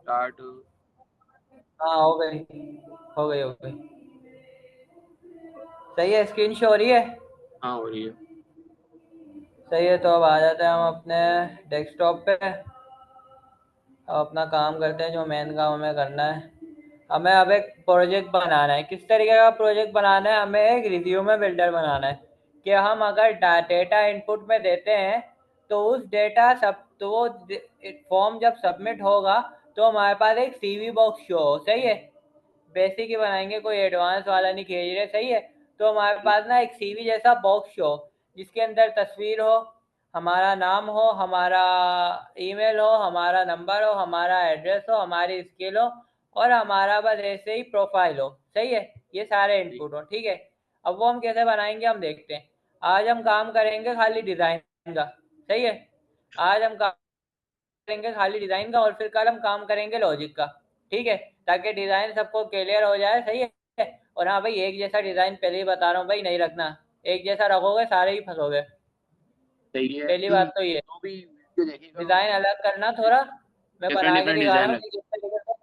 Start. हाँ हो गई, हो गई, हो गई। सही है, स्क्रीन शो हो रही है। हाँ हो रही है। सही है, तो अब आ जाते हैं हम अपने डेस्कटॉप पे। अब अपना काम करते हैं, जो मेन काम हमें करना है। हमें अब एक प्रोजेक्ट बनाना है। किस तरीके का प्रोजेक्ट बनाना है? हमें एक रिज्यूमे बिल्डर बनाना है कि हम अगर डेटा इनपुट में देते हैं तो उस डेटा सब तो वो फॉर्म जब सबमिट होगा तो हमारे पास एक सीवी बॉक्स शो हो। सही है, बेसिक ही बनाएंगे, कोई एडवांस वाला नहीं खींच रहे। सही है, तो हमारे पास ना एक सीवी जैसा बॉक्स हो जिसके अंदर तस्वीर हो, हमारा नाम हो, हमारा ईमेल हो, हमारा नंबर हो, हमारा एड्रेस हो, हमारी स्किल हो और हमारा बस ऐसे ही प्रोफाइल हो। सही है, ये सारे ठीक। इनपुट हो। ठीक है, अब वो हम कैसे बनाएंगे हम देखते हैं। आज हम काम करेंगे खाली डिज़ाइन का। सही है, आज हम काम करेंगे खाली डिज़ाइन का और फिर कल हम काम करेंगे लॉजिक का। ठीक है, ताकि डिज़ाइन सबको क्लियर हो जाए। सही है, और हाँ भाई, एक जैसा डिज़ाइन पहले ही बता रहा हूँ भाई, नहीं रखना। एक जैसा रखोगे सारे ही फंसोगे। सही है। पहली बात तो ये, जो भी वीडियो देखेगा डिज़ाइन अलग करना थोड़ा। मैं डिफरेंट बना के डिफरेंट दिखा रहा डिजाइन हूँ लगे। कि किस तरीके से।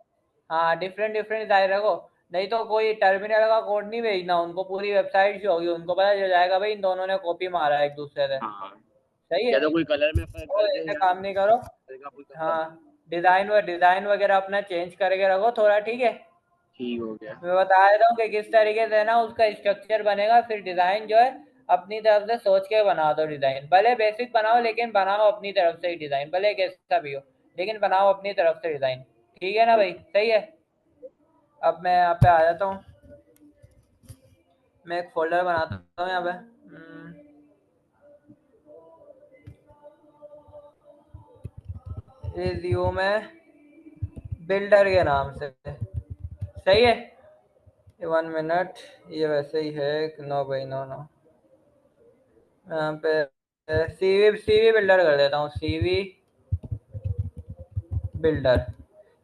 हाँ, डिफरेंट डिफरेंट डिज़ाइन रखो। नहीं तो कोई टर्मिनल का कोड नहीं भेजना उनको, पूरी वेबसाइट जो होगी उनको पता चल जाएगा भाई इन दोनों ने कॉपी मारा है एक दूसरे से। हाँ, सही या है, तो कोई कलर में फर्क तो कर दे ऐसे या तो काम नहीं करो। हल्का फुल्का फर्क। हाँ, डिज़ाइन वगैरह अपना चेंज करके रखो थोड़ा। ठीक है, ठीक हो गया। मैं बता देता हूँ कि किस तरीके से ना उसका स्ट्रक्चर बनेगा। फिर डिज़ाइन जो है अपनी तरफ से सोच के बना दो। डिज़ाइन भले बेसिक बनाओ लेकिन बनाओ अपनी तरफ से ही डिज़ाइन, भले कैसा भी हो लेकिन बनाओ अपनी तरफ से डिज़ाइन। ठीक है ना भाई, सही है। अब मैं यहाँ पे आ जाता हूँ, मैं एक फोल्डर बनाता हूँ यहाँ पे। रिज्यूमे बिल्डर के नाम से। सही है, 1 मिनट, ये वैसे ही है 9 बाई 9 9। यहाँ पे सीवी सीवी बिल्डर कर देता हूँ, सीवी बिल्डर।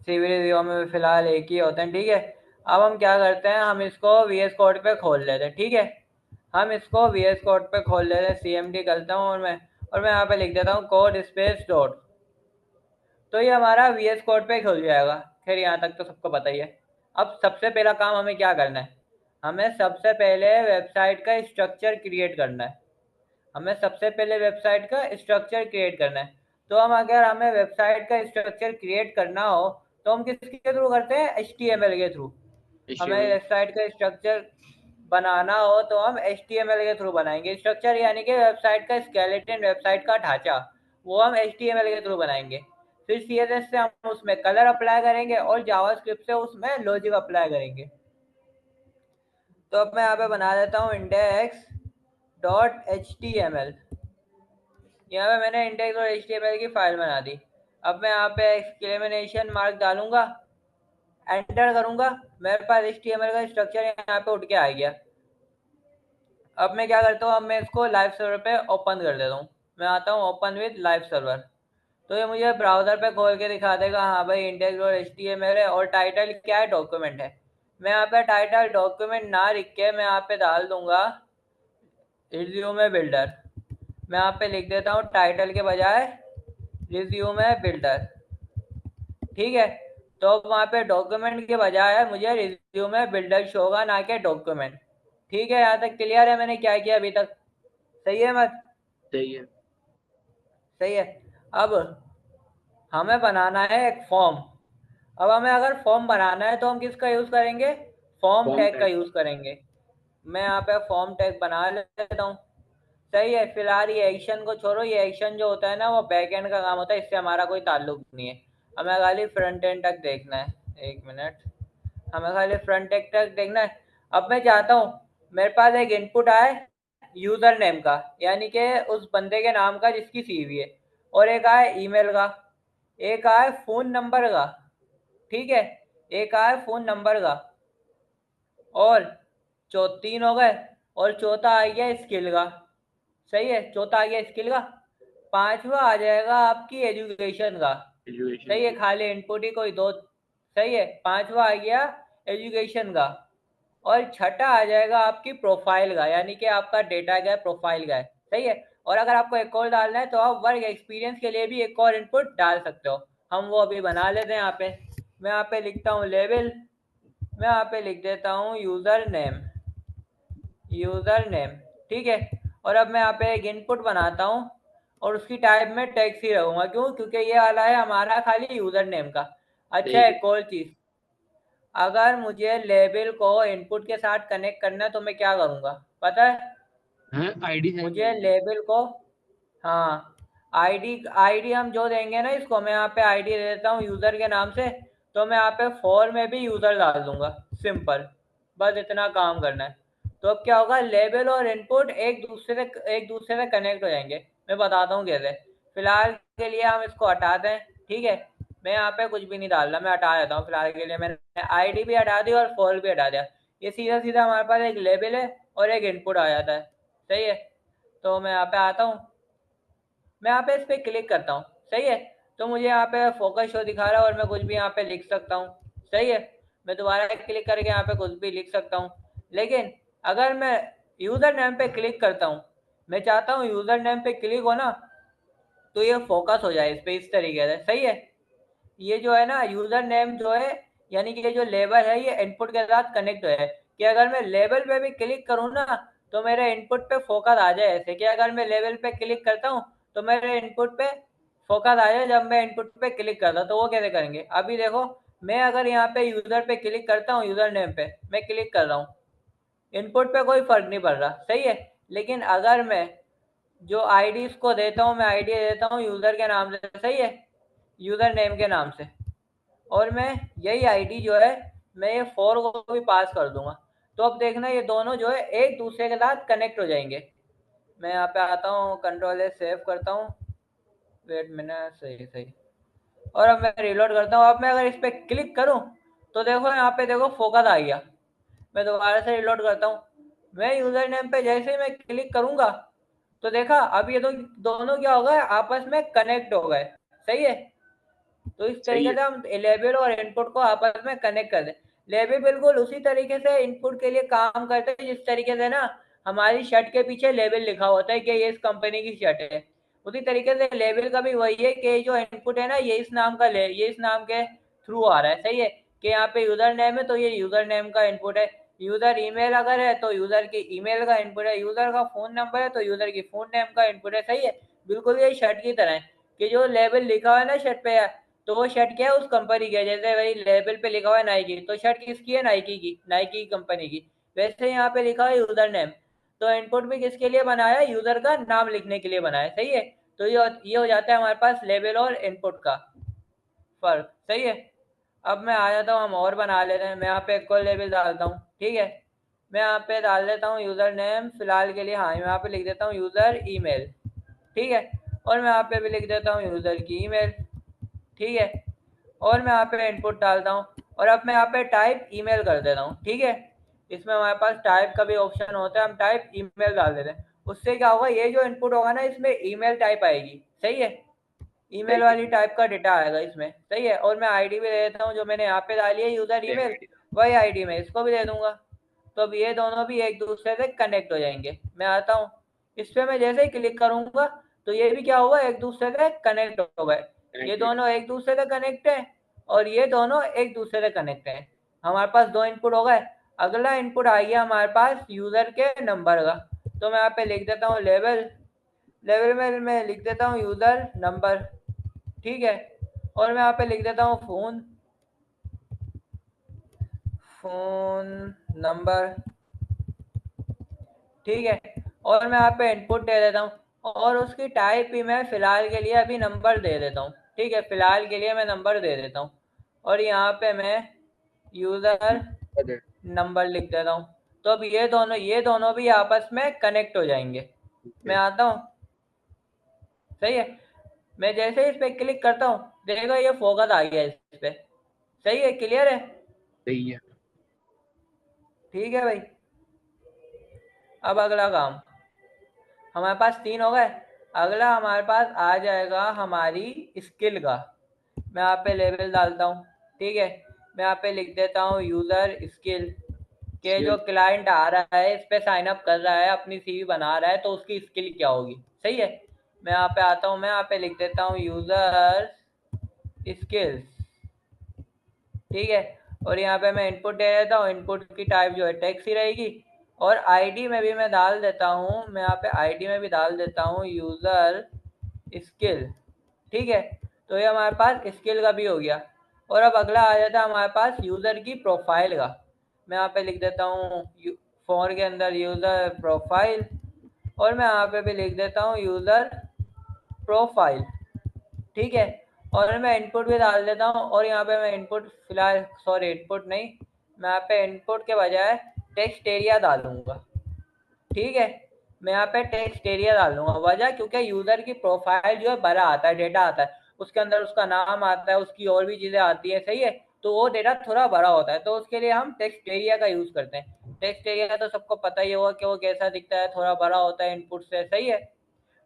सीवी रिव्यू में फिलहाल एक ही होते हैं। ठीक है, अब हम क्या करते हैं, हम इसको वीएस कोड पे खोल लेते हैं। ठीक है, हम इसको वीएस कोड पे खोल लेते हैं। सीएमडी करता हूँ और मैं यहाँ पे लिख देता हूँ कोड स्पेस डॉट। तो ये हमारा वीएस कोड पे खुल जाएगा। खैर यहाँ तक तो सबको पता ही है। अब सबसे पहला काम हमें क्या करना है, हमें सबसे पहले वेबसाइट का स्ट्रक्चर क्रिएट करना है। हमें सबसे पहले वेबसाइट का स्ट्रक्चर क्रिएट करना है। तो हम अगर हमें वेबसाइट का स्ट्रक्चर क्रिएट करना हो तो हम किसके थ्रू करते हैं, HTML के थ्रू। हमें HTML। वेबसाइट का स्ट्रक्चर बनाना हो तो हम HTML के थ्रू बनाएंगे। स्ट्रक्चर यानी कि वेबसाइट का स्केलेटन, वेबसाइट का ढांचा, वो हम HTML के थ्रू बनाएंगे। फिर CSS से हम उसमें कलर अप्लाई करेंगे और जावास्क्रिप्ट से उसमें लॉजिक अप्लाई करेंगे। तो अब मैं यहाँ पे बना देता हूँ इंडेक्स डॉट HTML। यहाँ पे मैंने इंडेक्स और HTML की फाइल बना दी। अब मैं यहाँ पे एक्सक्लेमेशन मार्क डालूंगा, एंटर करूंगा, मेरे पास HTML का स्ट्रक्चर यहाँ पे उठ के आ गया। अब मैं क्या करता हूँ, अब मैं इसको लाइव सर्वर पे ओपन कर देता हूँ। मैं आता हूँ ओपन विद लाइव सर्वर। तो ये मुझे ब्राउजर पे खोल के दिखा देगा, हाँ भाई इंडेक्स और HTML है और टाइटल क्या है, डॉक्यूमेंट है। मैं यहाँ पे टाइटल डॉक्यूमेंट ना लिख के मैं यहाँ पे डाल दूंगा रिज्यूमे बिल्डर। मैं यहाँ पे लिख देता हूँ टाइटल के बजाय रिज्यूमे बिल्डर। ठीक है, तो अब वहाँ पे डॉक्यूमेंट के बजाय मुझे रिज्यूमे बिल्डर शो होगा, ना कि डॉक्यूमेंट। ठीक है, यहाँ तक क्लियर है मैंने क्या किया अभी तक? सही है मत? सही है। सही है। अब हमें बनाना है एक फॉर्म। अब हमें अगर फॉर्म बनाना है तो हम किसका यूज़ करेंगे, फॉर्म फॉर्म टैग का टैग। यूज़ करेंगे। मैं यहाँ पे फॉर्म टैग बना लेता हूँ। सही है, फिलहाल ये एक्शन को छोड़ो, ये एक्शन जो होता है ना वो बैक एंड का काम होता है, इससे हमारा कोई ताल्लुक नहीं है। हमें खाली फ्रंट एंड तक देखना है। 1 मिनट, हमें खाली फ्रंट एंड तक देखना है। अब मैं चाहता हूँ मेरे पास एक इनपुट आए यूज़र नेम का, यानी कि उस बंदे के नाम का जिसकी सीवी है, और एक आए ईमेल का, एक आए फ़ोन नंबर का। ठीक है, एक आए फ़ोन नंबर का, और तीन हो गए, और चौथा आ गया स्किल का। सही है, चौथा आ गया स्किल का। पांचवा आ जाएगा आपकी एजुकेशन का। एजुकेशन सही है, की। खाली इनपुट ही कोई दो। सही है, पांचवा आ गया एजुकेशन का, और छठा आ जाएगा आपकी प्रोफाइल का, यानी कि आपका डेटा क्या है, प्रोफाइल का है। सही है, और अगर आपको एक और डालना है तो आप वर्क एक्सपीरियंस के लिए भी एक और इनपुट डाल सकते हो। हम वो अभी बना लेते हैं यहाँ पे। मैं यहाँ पे लिखता हूँ लेबल, मैं यहाँ पे लिख देता हूँ यूजर नेम, यूजर नेम, ठीक है। और अब मैं यहाँ पे एक इनपुट बनाता हूँ और उसकी टाइप में टेक्स्ट ही रहूंगा, क्यों? क्योंकि ये वाला है हमारा खाली यूजर नेम का। अच्छा, ठीक है। एक और चीज, अगर मुझे लेबल को इनपुट के साथ कनेक्ट करना है तो मैं क्या करूंगा पता है? हाँ, आईडी सेंड मुझे करेंगे। लेबल को, हाँ, आईडी आईडी हम जो देंगे ना इसको, मैं यहाँ पे आईडी दे देता हूँ यूजर के नाम से, तो मैं यहाँ पे फॉर में भी यूजर डाल दूंगा, सिंपल, बस इतना काम करना है। तो अब क्या होगा, लेबल और इनपुट एक दूसरे से कनेक्ट हो जाएंगे। मैं बताता हूँ कैसे। फिलहाल के लिए हम इसको हटाते हैं, ठीक है। मैं यहाँ पे कुछ भी नहीं डाल रहा, मैं हटा देता हूँ फिलहाल के लिए। मैंने आईडी भी हटा दी और फॉर भी हटा दिया। ये सीधा सीधा हमारे पास एक लेबल है और एक इनपुट आ जाता है, सही है। तो मैं यहाँ पे आता हूँ, मैं यहाँ पे इस पर क्लिक करता हूँ, सही है। तो मुझे यहाँ पे फोकस शो दिखा रहा है और मैं कुछ भी यहाँ पे लिख सकता हूँ, सही है। मैं दोबारा क्लिक करके यहाँ पे कुछ भी लिख सकता हूँ। लेकिन अगर मैं यूजर नेम पे क्लिक करता हूँ, मैं चाहता हूँ यूजर नेम पे क्लिक हो ना तो ये फोकस हो जाए इस पे, इस तरीके से, सही है। ये जो है ना यूजर नेम जो है, यानी कि ये जो लेबल है ये इनपुट के साथ कनेक्ट है, कि अगर मैं लेबल पे भी क्लिक करूँ ना तो मेरे इनपुट पे फोकस आ जाए, ऐसे कि अगर मैं लेबल पे क्लिक करता हूँ तो मेरे इनपुट पे फोकस आ जाए जब मैं इनपुट पे क्लिक करता हूँ। तो वो कैसे करेंगे, अभी देखो। मैं अगर यहाँ पे यूजर पे क्लिक करता हूँ, यूजर नेम पे मैं क्लिक कर रहा हूँ, इनपुट पे कोई फर्क नहीं पड़ रहा, सही है। लेकिन अगर मैं जो आईडी इसको देता हूँ, मैं आईडी देता हूँ यूजर के नाम से, सही है, यूजर नेम के नाम से, और मैं यही आईडी जो है मैं ये फॉर को भी पास कर दूंगा। तो अब देखना ये दोनों जो है एक दूसरे के साथ कनेक्ट हो जाएंगे। मैं यहाँ पे आता हूँ, कंट्रोल ए सेव करता हूँ, वेट मिनट, सही सही। और अब मैं रिलोड करता हूँ। अब मैं अगर इस पर क्लिक करूँ तो देखो यहाँ पे देखो फोकस आ गया। मैं दोबारा से रिलोड करता हूँ, मैं यूजर नेम पे जैसे ही मैं क्लिक करूंगा तो देखा अब ये दोनों क्या हो गए, आपस में कनेक्ट हो गए, सही है। तो इस सही तरीके है। से हम लेबल और इनपुट को आपस में कनेक्ट कर दें। लेबल बिल्कुल उसी तरीके से इनपुट के लिए काम करते हैं जिस तरीके से ना हमारी शर्ट के पीछे लेबल लिखा होता है कि ये इस कंपनी की शर्ट है। उसी तरीके से लेबल का भी वही है कि जो इनपुट है ना ये इस नाम का ये इस नाम के थ्रू आ रहा है, सही है। कि यहाँ पे यूजर नेम है तो ये यूजर नेम का इनपुट है, यूजर ईमेल अगर है तो यूजर की ईमेल का इनपुट है, यूजर का फोन नंबर है तो यूजर की फोन नेम का इनपुट है, सही है। बिल्कुल ये शर्ट की तरह है कि जो लेबल लिखा हुआ है ना शर्ट पे, तो वो शर्ट क्या है, उस कंपनी की है। जैसे वही लेबल पे लिखा हुआ है नाइकी, तो शर्ट किसकी है, नाइकी की, नाइकी कंपनी की। वैसे यहाँ पे लिखा है यूजर नेम, तो इनपुट भी किसके लिए बनाया है, यूजर का नाम लिखने के लिए बनाया है, सही है। तो ये हो जाता है हमारे पास लेबल और इनपुट का फर्क, सही है। अब मैं आ जाता हूँ, हम और बना लेते हैं। मैं यहाँ पे एक और लेबल डालता हूँ, ठीक है। मैं यहाँ पे डाल देता हूँ यूजर नेम फिलहाल के लिए, हाँ मैं यहाँ पे लिख देता हूँ यूजर ईमेल, ठीक है। और मैं यहाँ पे भी लिख देता हूँ यूजर की ईमेल, ठीक है। और मैं यहाँ पे इनपुट डालता हूँ और अब मैं यहाँ पे टाइप ईमेल कर देता हूँ, ठीक है। इसमें हमारे पास टाइप का भी ऑप्शन होता है, हम टाइप ईमेल डाल देते हैं। उससे क्या होगा, ये जो इनपुट होगा ना इसमें ईमेल टाइप आएगी, सही है। ईमेल सही है। वाली टाइप का डेटा आएगा इसमें, सही है। और मैं आईडी भी दे देता हूँ, जो मैंने यहाँ पे डाली है यूजर सेम ईमेल, आईडी। वही आईडी मैं इसको भी दे दूंगा। तो अब ये दोनों भी एक दूसरे से कनेक्ट हो जाएंगे। मैं आता हूँ, इस पर मैं जैसे ही क्लिक करूंगा तो ये भी क्या होगा, एक दूसरे से कनेक्ट हो गए। ये कनेक्टेड। दोनों एक दूसरे से कनेक्ट है और ये दोनों एक दूसरे से कनेक्ट है। हमारे पास दो इनपुट हो गए। अगला इनपुट आ गया हमारे पास यूजर के नंबर का। तो मैं यहाँ पे लिख देता हूँ लेवल, लेवल में मैं लिख देता हूँ यूजर नंबर, ठीक है। और मैं यहाँ पे लिख देता हूँ फोन, फोन नंबर, ठीक है। और मैं यहाँ पे इनपुट दे देता हूँ और उसकी टाइप भी मैं फिलहाल के लिए अभी नंबर दे देता हूँ, ठीक है। फिलहाल के लिए मैं नंबर दे देता हूँ और यहाँ पे मैं यूजर अदर। नंबर लिख देता हूँ। तो अब ये दोनों भी आपस में कनेक्ट हो जाएंगे। मैं ओके। आता हूँ, सही है। मैं जैसे ही इस पे क्लिक करता हूँ देखो ये फोकस आ गया इस पे, सही है, क्लियर है, सही है। ठीक है भाई। अब अगला काम, हमारे पास 3 हो गए। अगला हमारे पास आ जाएगा हमारी स्किल का। मैं यहाँ पे लेवल डालता हूँ, ठीक है। मैं यहाँ पे लिख देता हूँ यूजर स्किल, के जो स्किल। क्लाइंट आ रहा है इस पे साइन अप कर रहा है, अपनी सीवी बना रहा है, तो उसकी स्किल क्या होगी, सही है। मैं यहाँ पे आता हूँ, मैं यहाँ पे लिख देता हूँ यूजर स्किल्स, ठीक है। और यहाँ पे मैं इनपुट दे देता हूँ, इनपुट की टाइप जो है टेक्स्ट ही रहेगी। और आईडी में भी मैं डाल देता हूँ, मैं यहाँ पे आईडी में भी डाल देता हूँ यूज़र स्किल। ठीक है, तो ये हमारे पास स्किल का भी हो गया। और अब अगला आ जाता है हमारे पास यूज़र की प्रोफाइल का। मैं यहाँ पे लिख देता हूँ फॉर के अंदर यूज़र प्रोफाइल, और मैं यहाँ पे भी लिख देता हूँ यूज़र प्रोफाइल। ठीक है, और मैं इनपुट भी डाल देता हूँ। और यहाँ पे मैं इनपुट फिलहाल, सॉरी इनपुट नहीं, मैं यहाँ पे इनपुट के बजाय टेक्स्ट एरिया डालूंगा। ठीक है, मैं यहाँ पे टेक्स्ट एरिया डाल दूंगा। वजह क्योंकि यूजर की प्रोफाइल जो है बड़ा आता है, डेटा आता है, उसके अंदर उसका नाम आता है, उसकी और भी चीजें आती है, सही है। तो वो डेटा थोड़ा बड़ा होता है, तो उसके लिए हम टेक्स्ट एरिया का यूज करते हैं। टेक्स्ट एरिया तो सबको पता ही होगा कि वो कैसा दिखता है, थोड़ा बड़ा होता है इनपुट से, सही है।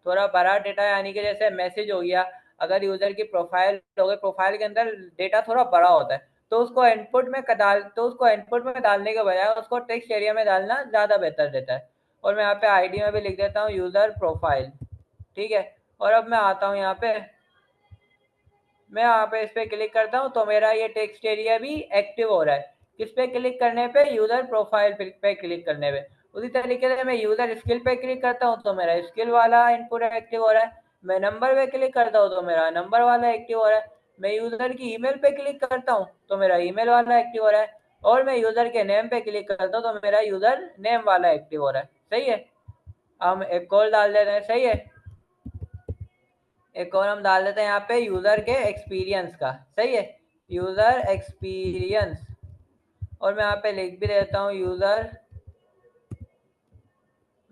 थोड़ा बड़ा डेटा यानी कि जैसे मैसेज हो गया, अगर यूजर की प्रोफाइल हो गई, प्रोफाइल के अंदर डेटा थोड़ा बड़ा होता है, तो उसको इनपुट में डालने के बजाय उसको टेक्स्ट एरिया में डालना ज़्यादा बेहतर रहता है। और मैं यहाँ पे आईडी में भी लिख देता हूँ यूज़र प्रोफाइल। ठीक है, और अब मैं आता हूँ यहाँ पे, मैं यहाँ पे इस पे क्लिक करता हूँ तो मेरा ये टेक्स्ट एरिया भी एक्टिव हो रहा है। किस पे क्लिक करने पे? यूजर प्रोफाइल पे क्लिक करने पे। उसी तरीके से मैं यूजर स्किल पे क्लिक करता हूँ तो मेरा स्किल वाला इनपुट एक्टिव हो रहा है। मैं नंबर पे क्लिक करता हूँ तो मेरा नंबर वाला एक्टिव हो रहा है। मैं यूजर की ईमेल पे क्लिक करता हूँ तो मेरा ईमेल वाला एक्टिव हो रहा है। और मैं यूजर के नेम पे क्लिक करता हूँ तो मेरा यूजर नेम वाला एक्टिव हो रहा है, सही है। हम एक कॉल डाल देते हैं, सही है। एक और हम डाल देते हैं यहाँ पे यूजर के एक्सपीरियंस का, सही है, यूजर एक्सपीरियंस। और मैं यहाँ पे लिख भी देता हूँ यूजर,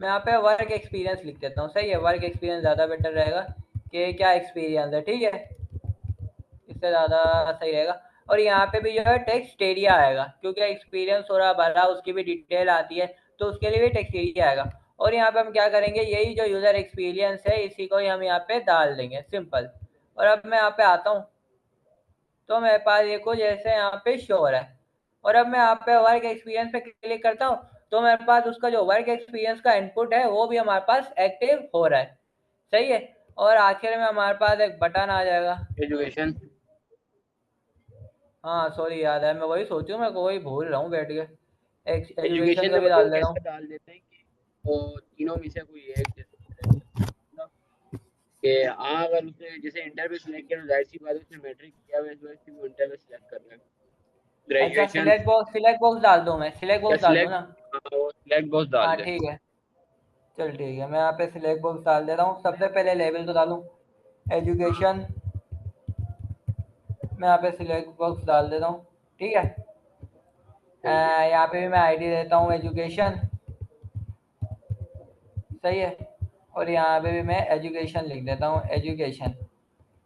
मैं यहाँ पे वर्क एक्सपीरियंस लिख देता हूँ, सही है। वर्क एक्सपीरियंस ज़्यादा बेटर रहेगा कि क्या एक्सपीरियंस है, ठीक है, इससे ज़्यादा सही रहेगा। और यहाँ पे भी जो है टेक्स्ट एरिया आएगा, क्योंकि एक्सपीरियंस हो रहा भरा, उसकी भी डिटेल आती है, तो उसके लिए भी टेक्स्ट एरिया आएगा। और यहाँ पे हम क्या करेंगे, यही जो यूजर एक्सपीरियंस है इसी को ही हम यहाँ पे डाल देंगे, सिंपल। और अब मैं यहाँ पे आता हूँ तो मेरे पास ये कुछ ऐसे यहाँ पे शो हो रहा है। और अब मैं यहाँ पे वर्क एक्सपीरियंस पे क्लिक करता हूँ तो मेरे पास उसका जो वर्क एक्सपीरियंस का इनपुट है वो भी हमारे पास एक्टिव हो रहा है, सही है। और आखिर में हमारे पास एक बटन आ जाएगा। एजुकेशन। हाँ सॉरी, याद है, मैं वही सोचूं, मैं वही भूल रहा हूँ बैठ के। एजुकेशन एजुकेशन का में भी बताओ डाल दे रहा कैसे हूँ। डाल देते हैं कि वो तीनों में से कोई एक जैसे कि हाँ, अगर उसने जैसे इंटरव्यू सिलेक्ट किया तो जाहिर सी बात है उसने मैट्रिक किया हुआ है, इस वजह से वो इंटरव्यू सिलेक्ट कर रहा है। अच्छा, ग्रेजुएशन सिलेक्ट बॉक्स डाल दूँ, मैं सिलेक्ट या बॉक्स डाल दूँ सिलेक्ट, ना? हाँ वो सिलेक्ट बॉक्स डाल हाँ दे। ठीक है, चल ठीक है, मैं यहाँ पे सिलेक्ट बॉक्स डाल दे रहा हूँ। सबसे पहले लेवल तो डालूँ हाँ एजुकेशन, मैं यहाँ पे सिलेक्ट बॉक्स डाल देता हूँ, ठीक है। सही है। यहाँ पे भी मैं आईडी देता हूँ एजुकेशन, सही है। और यहाँ पे भी मैं एजुकेशन लिख देता हूँ, एजुकेशन।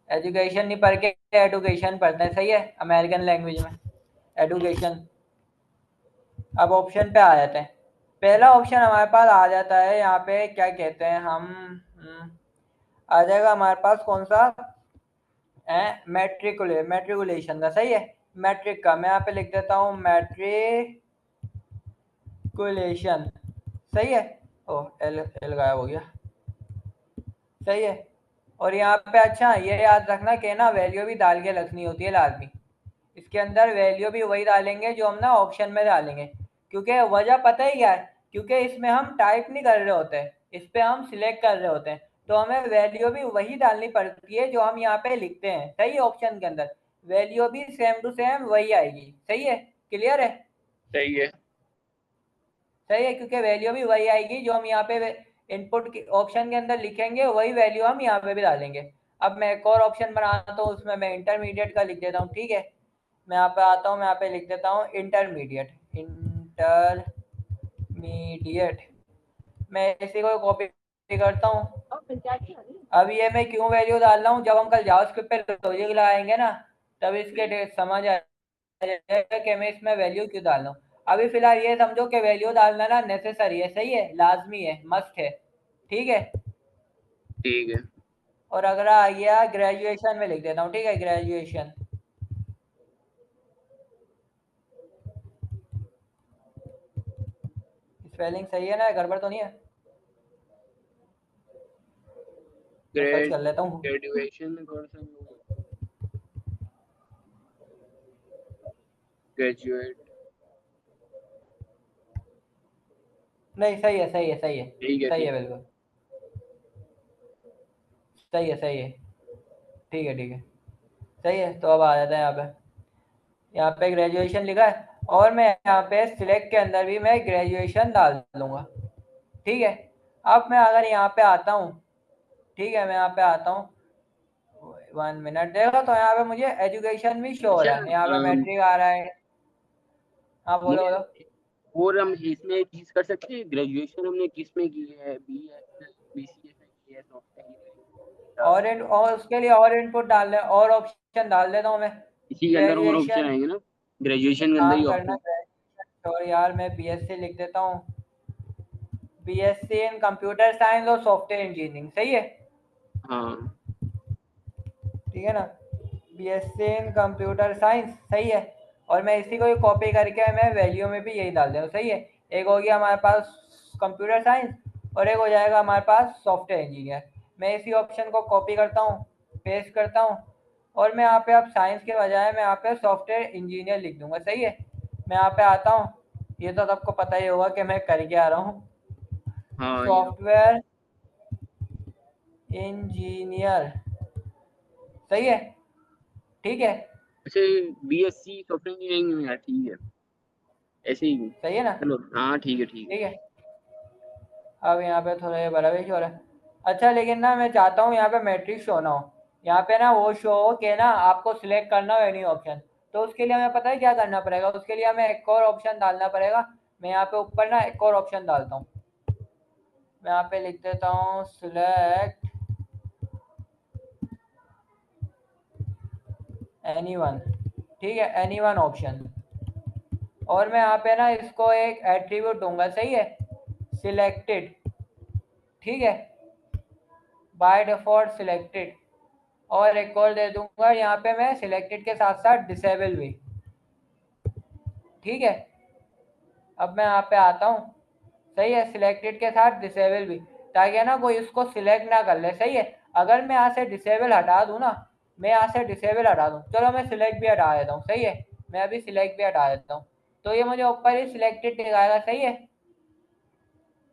एजुकेशन नहीं पढ़ के एडुकेशन पढ़ते हैं, सही है, अमेरिकन लैंग्वेज में एडुकेशन। अब ऑप्शन पे आ जाते हैं। पहला ऑप्शन हमारे पास आ जाता है यहाँ पे, क्या कहते हैं हम, आ जाएगा हमारे पास कौन सा, मैट्रिकुलेशन का, सही है। मैट्रिक का मैं यहाँ पे लिख देता हूँ मैट्रिकुलेशन, सही है। ओ एल एल गायब हो गया, सही है। और यहाँ पे अच्छा ये याद रखना कि ना वैल्यू भी डाल के रखनी होती है लाजमी। इसके अंदर वैल्यू भी वही डालेंगे जो हम ना ऑप्शन में डालेंगे, क्योंकि वजह पता ही क्या है, क्योंकि इसमें हम टाइप नहीं कर रहे होते हैं, इस पे हम सिलेक्ट कर रहे होते हैं, तो हमें वैल्यू भी वही डालनी पड़ती है जो हम यहाँ पे लिखते हैं, सही है। ऑप्शन के अंदर वैल्यू भी सेम टू सेम वही आएगी, सही है, क्लियर है। सही है। सही है, क्योंकि वैल्यू भी वही आएगी जो हम यहाँ पे इनपुट के ऑप्शन के अंदर लिखेंगे, वही वैल्यू हम यहाँ पे भी डालेंगे। अब मैं एक और ऑप्शन बनाता हूँ, उसमें मैं इंटरमीडिएट का लिख देता हूँ, ठीक है। मैं यहाँ पे आता हूँ, मैं यहाँ पे लिख देता हूँ इंटरमीडिएट, इंटरमीडिएट। मैं इसी को कॉपी करता हूँ। अब ये मैं क्यों वैल्यू डाल रहा हूँ, जब हम कल जावास्क्रिप्ट पे लॉजिक लगाएंगे ना, तब इसके समझ आएगा कि मैं इसमें वैल्यू क्यों डाल रहा हूँ। अभी फिलहाल ये समझो कि वैल्यू डालना ना नेसेसरी है, सही है, लाजमी है, मस्ट है, ठीक है। ठीक है। और अगर आ गया ग्रेजुएशन में लिख देता हूँ, ठीक है, ग्रेजुएशन। स्पेलिंग सही है ना, गड़बड़ तो नहीं है? मैं सर्च कर लेता हूँ। ग्रेजुएशन में कौन सा वो ग्रेजुएट। नहीं, सही है, सही है, सही है, ठीक है, सही ठीक है, बिल्कुल सही है, सही है। ठीक है, ठीक है, सही है। तो अब आ जाता है यहाँ पे ग्रेजुएशन लिखा है, और मैं यहाँ पे सिलेक्ट के अंदर भी मैं ग्रेजुएशन डाल दूंगा। ठीक है। अब मैं अगर यहाँ पे आता हूँ, ठीक है, मैं यहाँ पे आता हूँ, 1 मिनट देखो, तो यहाँ पे मुझे एजुकेशन भी शो हो अच्छा। रहा है, यहाँ पे अम, मैट्रिक आ रहा है। हाँ, बोलो ये बोलो। और हम इसमें चीज कर सकते हैं, ग्रेजुएशन हमने किस में की है, BS BCS में की है, सॉफ्टवेयर इंजीनियरिंग, और उसके लिए और इनपुट डाल दे, और ऑप्शन डाल देता हूँ मैं। इसी के अंदर और ऑप्शन ग्रेजुएशन, आएंगे ना, ग्रेजुएशन के अंदर ही काम करना ऑप्शन। ग्रेजुएशन, और यार मैं बीएससी लिख देता हूँ, बीएससी इन कंप्यूटर साइंस और सॉफ्टवेयर इंजीनियरिंग, सही है। हाँ। ठीक है ना, बीएससी इन कंप्यूटर साइंस, सही है। और मैं इसी को ही कॉपी करके मैं वैल्यू में भी यही डाल दूँ, सही है। एक हो गया हमारे पास कंप्यूटर साइंस, और एक हो जाएगा हमारे पास सॉफ्टवेयर इंजीनियर। मैं इसी ऑप्शन को कॉपी करता हूँ, पेस्ट करता हूँ, और मैं यहाँ पे अब साइंस के बजाय मैं यहाँ पे सॉफ्टवेयर इंजीनियर लिख दूंगा, सही है। मैं यहाँ पे आता हूँ, ये तो सबको पता ही होगा कि मैं करके आ रहा हूँ, हाँ, ये तो। सॉफ्टवेयर इंजीनियर, सही है। ठीक है, अच्छा, BSc सॉफ्टवेयर इंजीनियरिंग में है, ठीक है, ऐसे ही। सही है ना। चलो, हाँ, ठीक है, ठीक है। ठीक है। अब यहाँ पे थोड़ा ये बड़ा भी शो रहा है। अच्छा, लेकिन ना मैं चाहता हूँ यहाँ पे मैट्रिक शो ना हो, यहाँ पे ना वो शो हो कि ना आपको सिलेक्ट करना हो एनी ऑप्शन। तो उसके लिए हमें पता है क्या करना पड़ेगा, उसके लिए हमें एक और ऑप्शन डालना पड़ेगा। मैं यहाँ पे ऊपर ना एक और ऑप्शन डालता हूँ, मैं यहाँ पे लिख देता हूँ सिलेक्ट एनी वन। ठीक है, एनी वन ऑप्शन। और मैं यहाँ पे ना इसको एक एट्रीब्यूट दूंगा, सही है, सिलेक्टेड। ठीक है, बाय डिफॉल्ट सिलेक्टेड। और एक और दे दूंगा यहाँ पे मैं सिलेक्टेड के साथ साथ डिसेबल भी। ठीक है। अब मैं यहाँ पे आता हूँ, सही है, सिलेक्टेड के साथ डिसेबल भी, ताकि ना कोई इसको सिलेक्ट ना कर ले, सही है। अगर मैं यहाँ से डिसेबल हटा दूँ ना, मैं यहाँ से डिसेबल हटा दूँ, चलो मैं सिलेक्ट भी हटा देता हूँ, सही है। मैं अभी सिलेक्ट भी हटा देता हूँ, तो ये मुझे ऊपर ही सिलेक्टेड दिखाएगा, सही है।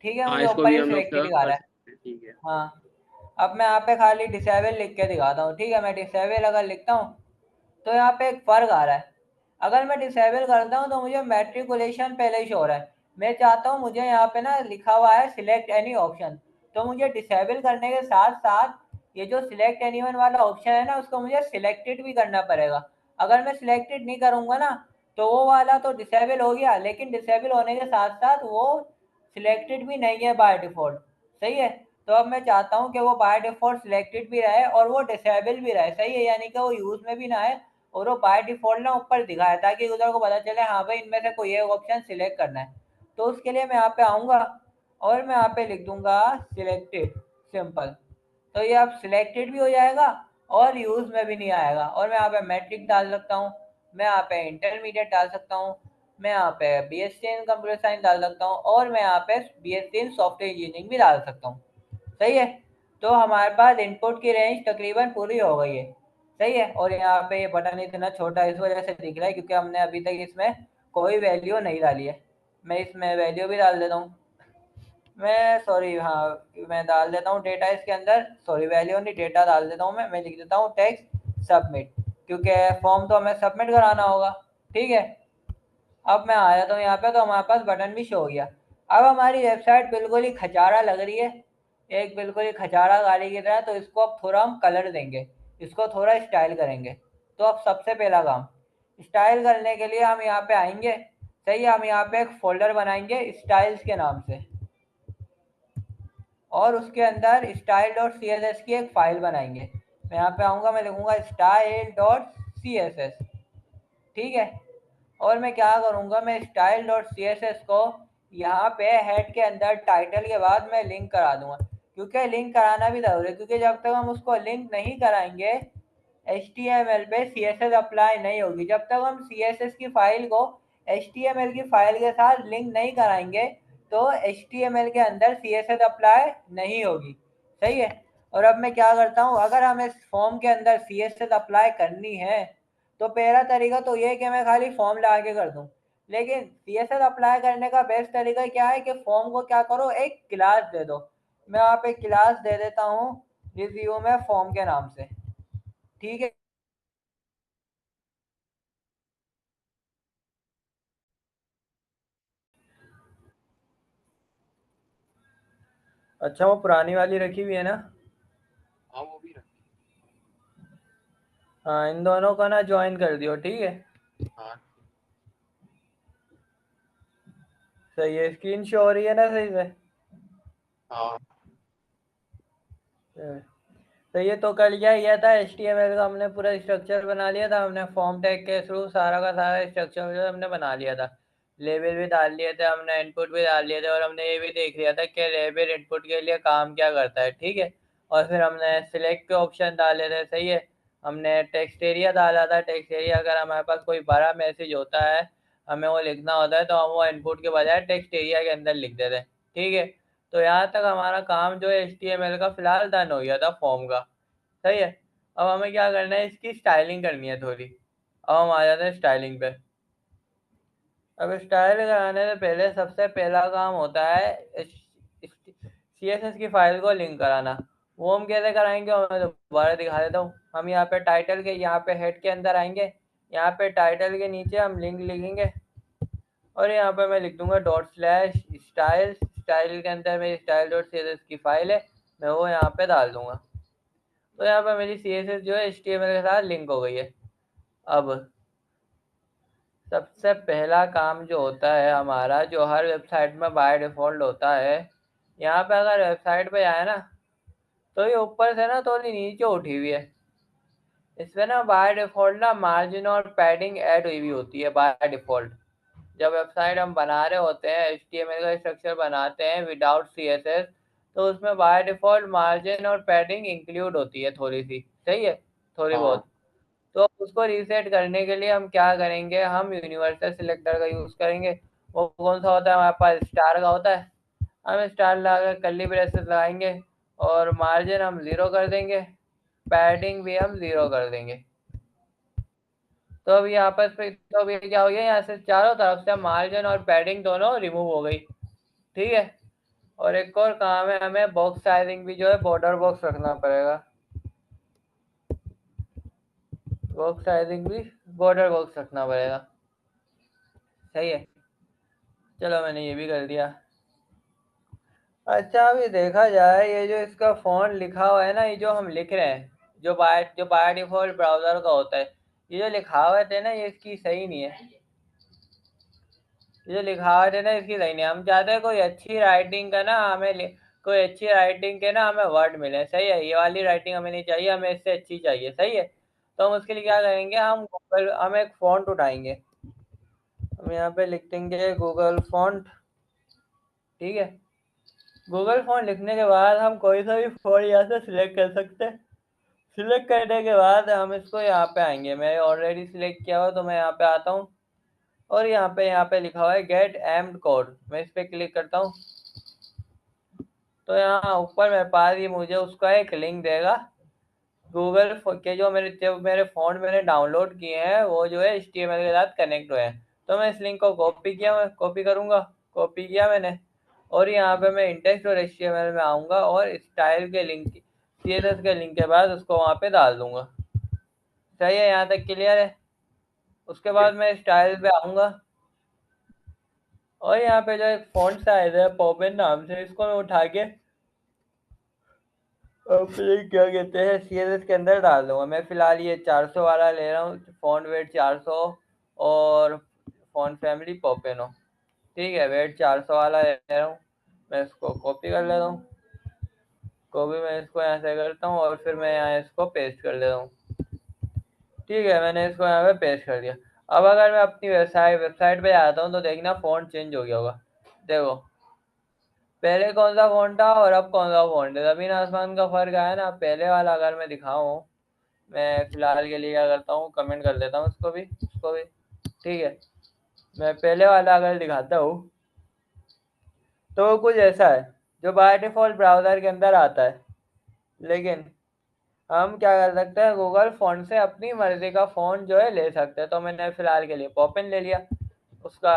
ठीक है, हाँ, मुझे इसको ऊपर भी ही हम लोग सिलेक्टेड दिखा कर रहा है। सकते हैं, ठीक है। हाँ। अब मैं यहाँ पे खाली डिसेबल लिख के दिखाता हूँ, ठीक है। मैं डिसेबल अगर लिखता हूँ, तो यहाँ पे एक फर्क आ रहा है। अगर मैं डिसेबल करता हूँ तो मुझे मैट्रिकुलेशन पहले ही शो हो रहा है। मैं चाहता हूँ मुझे यहाँ पे ना लिखा हुआ है सिलेक्ट एनी ऑप्शन, तो मुझे डिसेबल करने के साथ साथ ये जो सिलेक्ट एनी वन वाला ऑप्शन है ना, उसको मुझे सिलेक्टेड भी करना पड़ेगा। अगर मैं सिलेक्टेड नहीं करूँगा ना, तो वो वाला तो डिसेबल हो गया, लेकिन डिसेबल होने के साथ साथ वो सिलेक्टेड भी नहीं है बाय डिफॉल्ट, सही है। तो अब मैं चाहता हूँ कि वो बाय डिफॉल्ट सिलेक्टेड भी रहे और वो डिसेबल भी रहे, सही है, यानी कि वो यूज में भी ना आए, और वो बाय डिफॉल्ट ना ऊपर दिखाए, ताकि यूजर को पता चले हाँ भाई इनमें से कोई एक ऑप्शन सिलेक्ट करना है। तो उसके लिए मैं यहाँ पे आऊँगा, और मैं यहाँ पे लिख दूंगा सिलेक्टेड, सिंपल। तो ये अब सिलेक्टेड भी हो जाएगा और यूज में भी नहीं आएगा। और मैं यहाँ पे मैट्रिक डाल सकता हूँ, मैं यहाँ पे इंटरमीडिएट डाल सकता हूँ, मैं यहाँ पे बीएससी इन कंप्यूटर साइंस डाल सकता हूँ, और मैं यहाँ पे बीएससी इन सॉफ्टवेयर इंजीनियरिंग भी डाल सकता हूँ, सही है। तो हमारे पास इनपुट की रेंज तकरीबन पूरी हो गई है, सही है। और यहाँ पे ये बटन इतना छोटा इस वजह से दिख रहा है क्योंकि हमने अभी तक इसमें कोई वैल्यू नहीं डाली है। मैं इसमें वैल्यू भी डाल देता हूँ, मैं सॉरी, हाँ, मैं डाल देता हूँ डेटा इसके अंदर, सॉरी वैल्यू नहीं, डेटा डाल देता हूँ। मैं लिख देता हूँ टेक्स्ट सबमिट, क्योंकि फॉर्म तो हमें सबमिट कराना होगा। ठीक है। अब मैं आ जाता हूँ यहाँ पे, तो हमारे पास बटन भी शो हो गया। अब हमारी वेबसाइट बिल्कुल ही खचारा लग रही है, एक बिल्कुल ही खचारा गाड़ी की तरह। तो इसको अब थोड़ा हम कलर देंगे, इसको थोड़ा स्टाइल करेंगे। तो अब सबसे पहला काम, स्टाइल करने के लिए हम यहाँ पे आएंगे, सही है। हम यहाँ पे एक फोल्डर बनाएंगे स्टाइल्स के नाम से, और उसके अंदर style dot C S S की एक फाइल बनाएंगे। मैं यहाँ पे आऊँगा, मैं लिखूँगा style dot C S S, ठीक है। और मैं क्या करूँगा, मैं style dot C S S को यहाँ पे हेड के अंदर टाइटल के बाद मैं लिंक करा दूंगा, क्योंकि लिंक कराना भी ज़रूरी है, क्योंकि जब तक हम उसको लिंक नहीं कराएंगे HTML पे CSS अप्लाई नहीं होगी। जब तक हम CSS की फाइल को HTML की फाइल के साथ लिंक नहीं कराएंगे, तो HTML के अंदर CSS अप्लाई नहीं होगी, सही है। और अब मैं क्या करता हूँ, अगर हमें फॉर्म के अंदर CSS अप्लाई करनी है, तो पहला तरीका तो ये है कि मैं खाली फॉर्म लगा के कर दूं। लेकिन सीएसएस अप्लाई करने का बेस्ट तरीका क्या है कि फॉर्म को क्या करो, एक क्लास दे दो। मैं यहाँ पे क्लास दे देता हूँ रिज्यूमे फॉर्म के नाम से, ठीक है। अच्छा, वो पुरानी वाली रखी हुई है ना? हाँ वो भी रखी। हाँ, इन दोनों को ना ज्वाइन कर दियो, ठीक है। हाँ सही है, स्क्रीन शो हो रही है ना सही से? हाँ तो ये तो कर लिया गया था, HTML का हमने पूरा स्ट्रक्चर बना लिया था, हमने फॉर्म टैग के थ्रू सारा का सारा स्ट्रक्चर जो हमने बना लिया था। लेबल भी डाल लिए थे हमने, इनपुट भी डाल लिए थे, और हमने ये भी देख लिया था कि लेबल इनपुट के लिए काम क्या करता है, ठीक है। और फिर हमने सिलेक्ट के ऑप्शन डाले थे, सही है। हमने टेक्स्ट एरिया डाला था, टेक्स्ट एरिया अगर हमारे पास कोई बड़ा मैसेज होता है, हमें वो लिखना होता है, तो हम वो इनपुट के बजाय टेक्स्ट एरिया के अंदर लिख देते हैं, ठीक है। तो यहाँ तक हमारा काम जो है HTML का फिलहाल डन हो गया था फॉर्म का, सही है। अब हमें क्या करना है, इसकी स्टाइलिंग करनी है थोड़ी। अब हम आ जाते हैं स्टाइलिंग पे। अब स्टाइल कराने से पहले सबसे पहला काम होता है CSS की फाइल को लिंक कराना। वो हम कैसे कराएंगे, मैं दोबारा दिखा देता हूँ। हम यहाँ पे टाइटल के, यहाँ पे हेड के अंदर आएंगे, यहाँ पे टाइटल के नीचे हम लिंक लिखेंगे, और यहाँ पे मैं लिख दूंगा ./स्टाइल। स्टाइल के अंदर मेरी style.css की फाइल है, मैं वो यहाँ पे डाल दूंगा। तो यहाँ पे मेरी CSS जो है HTML के साथ लिंक हो गई है। अब सबसे पहला काम जो होता है हमारा, जो हर वेबसाइट में बाय डिफ़ॉल्ट होता है, यहाँ पे अगर वेबसाइट पे आए ना, तो ये ऊपर से ना थोड़ी नीचे उठी हुई है। इसमें ना बाय डिफ़ॉल्ट ना मार्जिन और पैडिंग ऐड हुई हुई होती है बाय डिफ़ॉल्ट। जब वेबसाइट हम बना रहे होते हैं, HTML का स्ट्रक्चर बनाते हैं विदाउट CSS, तो उसमें बाय डिफ़ॉल्ट मार्जिन और पैडिंग इंक्लूड होती है थोड़ी सी, सही है, थोड़ी हाँ बहुत। तो उसको रीसेट करने के लिए हम क्या करेंगे, हम यूनिवर्सल सिलेक्टर का यूज़ करेंगे। वो कौन सा होता है, हमारे पास स्टार का होता है। हम स्टार लगा कर कर्ली ब्रेसेस लगाएंगे, और मार्जिन हम 0 कर देंगे, पैडिंग भी हम 0 कर देंगे। तो अब यहाँ पर फिर तो अब ये क्या हो गया, यहाँ से चारों तरफ से मार्जिन और पैडिंग दोनों रिमूव हो गई, ठीक है। और एक और काम है, हमें बॉक्स साइजिंग भी जो है बॉर्डर बॉक्स रखना पड़ेगा। बॉक्स साइजिंग भी बॉर्डर बॉक्स रखना पड़ेगा, सही है। चलो, मैंने ये भी कर दिया। अच्छा, अभी देखा जाए, ये जो इसका फ़ॉन्ट लिखा हुआ है ना, ये जो हम लिख रहे हैं, जो बाय डिफ़ॉल्ट ब्राउज़र का होता है, ये जो लिखावट है ना, ये इसकी सही नहीं है। ये जो लिखावट है ना, इसकी सही नहीं है। हम चाहते हैं कोई अच्छी राइटिंग का ना, कोई अच्छी राइटिंग के ना हमें वर्ड मिले, सही है। ये वाली राइटिंग हमें नहीं चाहिए, हमें इससे अच्छी चाहिए, सही है। तो हम उसके लिए क्या करेंगे, हम एक फ़ॉन्ट उठाएंगे। हम यहाँ पे लिख देंगे गूगल फ़ॉन्ट, ठीक है। गूगल फ़ॉन्ट लिखने के बाद हम कोई सा भी फ़ॉन्ट यहाँ से सिलेक्ट कर सकते हैं। सिलेक्ट करने के बाद हम इसको यहाँ पे आएंगे, मैं ऑलरेडी सिलेक्ट किया हुआ, तो मैं यहाँ पे आता हूँ, और यहाँ पे लिखा हुआ है गेट एम्ड कोड, मैं इस पर क्लिक करता हूँ। तो यहाँ ऊपर मेरे पास ये मुझे उसका एक लिंक देगा गूगल के, जो मेरे फ़ोन मैंने डाउनलोड किए हैं, वो जो है HTML के साथ कनेक्ट हुए हैं। तो मैं इस लिंक को कॉपी किया, मैं कॉपी करूँगा, कॉपी किया मैंने, और यहाँ पे मैं इंडेक्स और HTML में आऊँगा, और स्टाइल के लिंक, CSS के लिंक के बाद उसको वहाँ पे डाल दूँगा। सही है, यहाँ तक क्लियर है। उसके बाद मैं स्टाइल पे आऊँगा, और यहाँ पे जो एक फ़ॉन्ट साइज़ है पॉपिन नाम से, इसको मैं उठा के अपने क्या कहते हैं CSS के अंदर डाल दूंगा। मैं फिलहाल ये 400 वाला ले रहा हूँ, फ़ॉन्ट वेट 400, और फ़ॉन्ट फैमिली पोपेनो, ठीक है। वेट 400 वाला ले रहा हूँ, मैं इसको कॉपी कर लेता हूँ। कॉपी मैं इसको यहाँ से करता हूँ, और फिर मैं यहाँ इसको पेस्ट कर लेता हूँ, ठीक है। मैंने इसको यहाँ पे पेस्ट कर दिया। अब अगर मैं अपनी वेबसाइट पे आता हूँ, तो देखना फ़ॉन्ट चेंज हो गया होगा। देखो, पहले कौन सा फ़ॉन्ट था और अब कौन सा फ़ॉन्ट है, ज़मीन आसमान का फ़र्क आया ना। पहले वाला अगर मैं दिखाऊँ, मैं फिलहाल के लिए क्या करता हूँ, कमेंट कर देता हूँ उसको भी, ठीक है। मैं पहले वाला अगर दिखाता हूँ, तो वो कुछ ऐसा है जो बाय डिफ़ॉल्ट ब्राउज़र के अंदर आता है। लेकिन हम क्या कर सकते हैं, गूगल फ़ॉन्ट से अपनी मर्ज़ी का फ़ॉन्ट जो है ले सकते हैं। तो मैंने फ़िलहाल के लिए पॉपिन ले लिया उसका।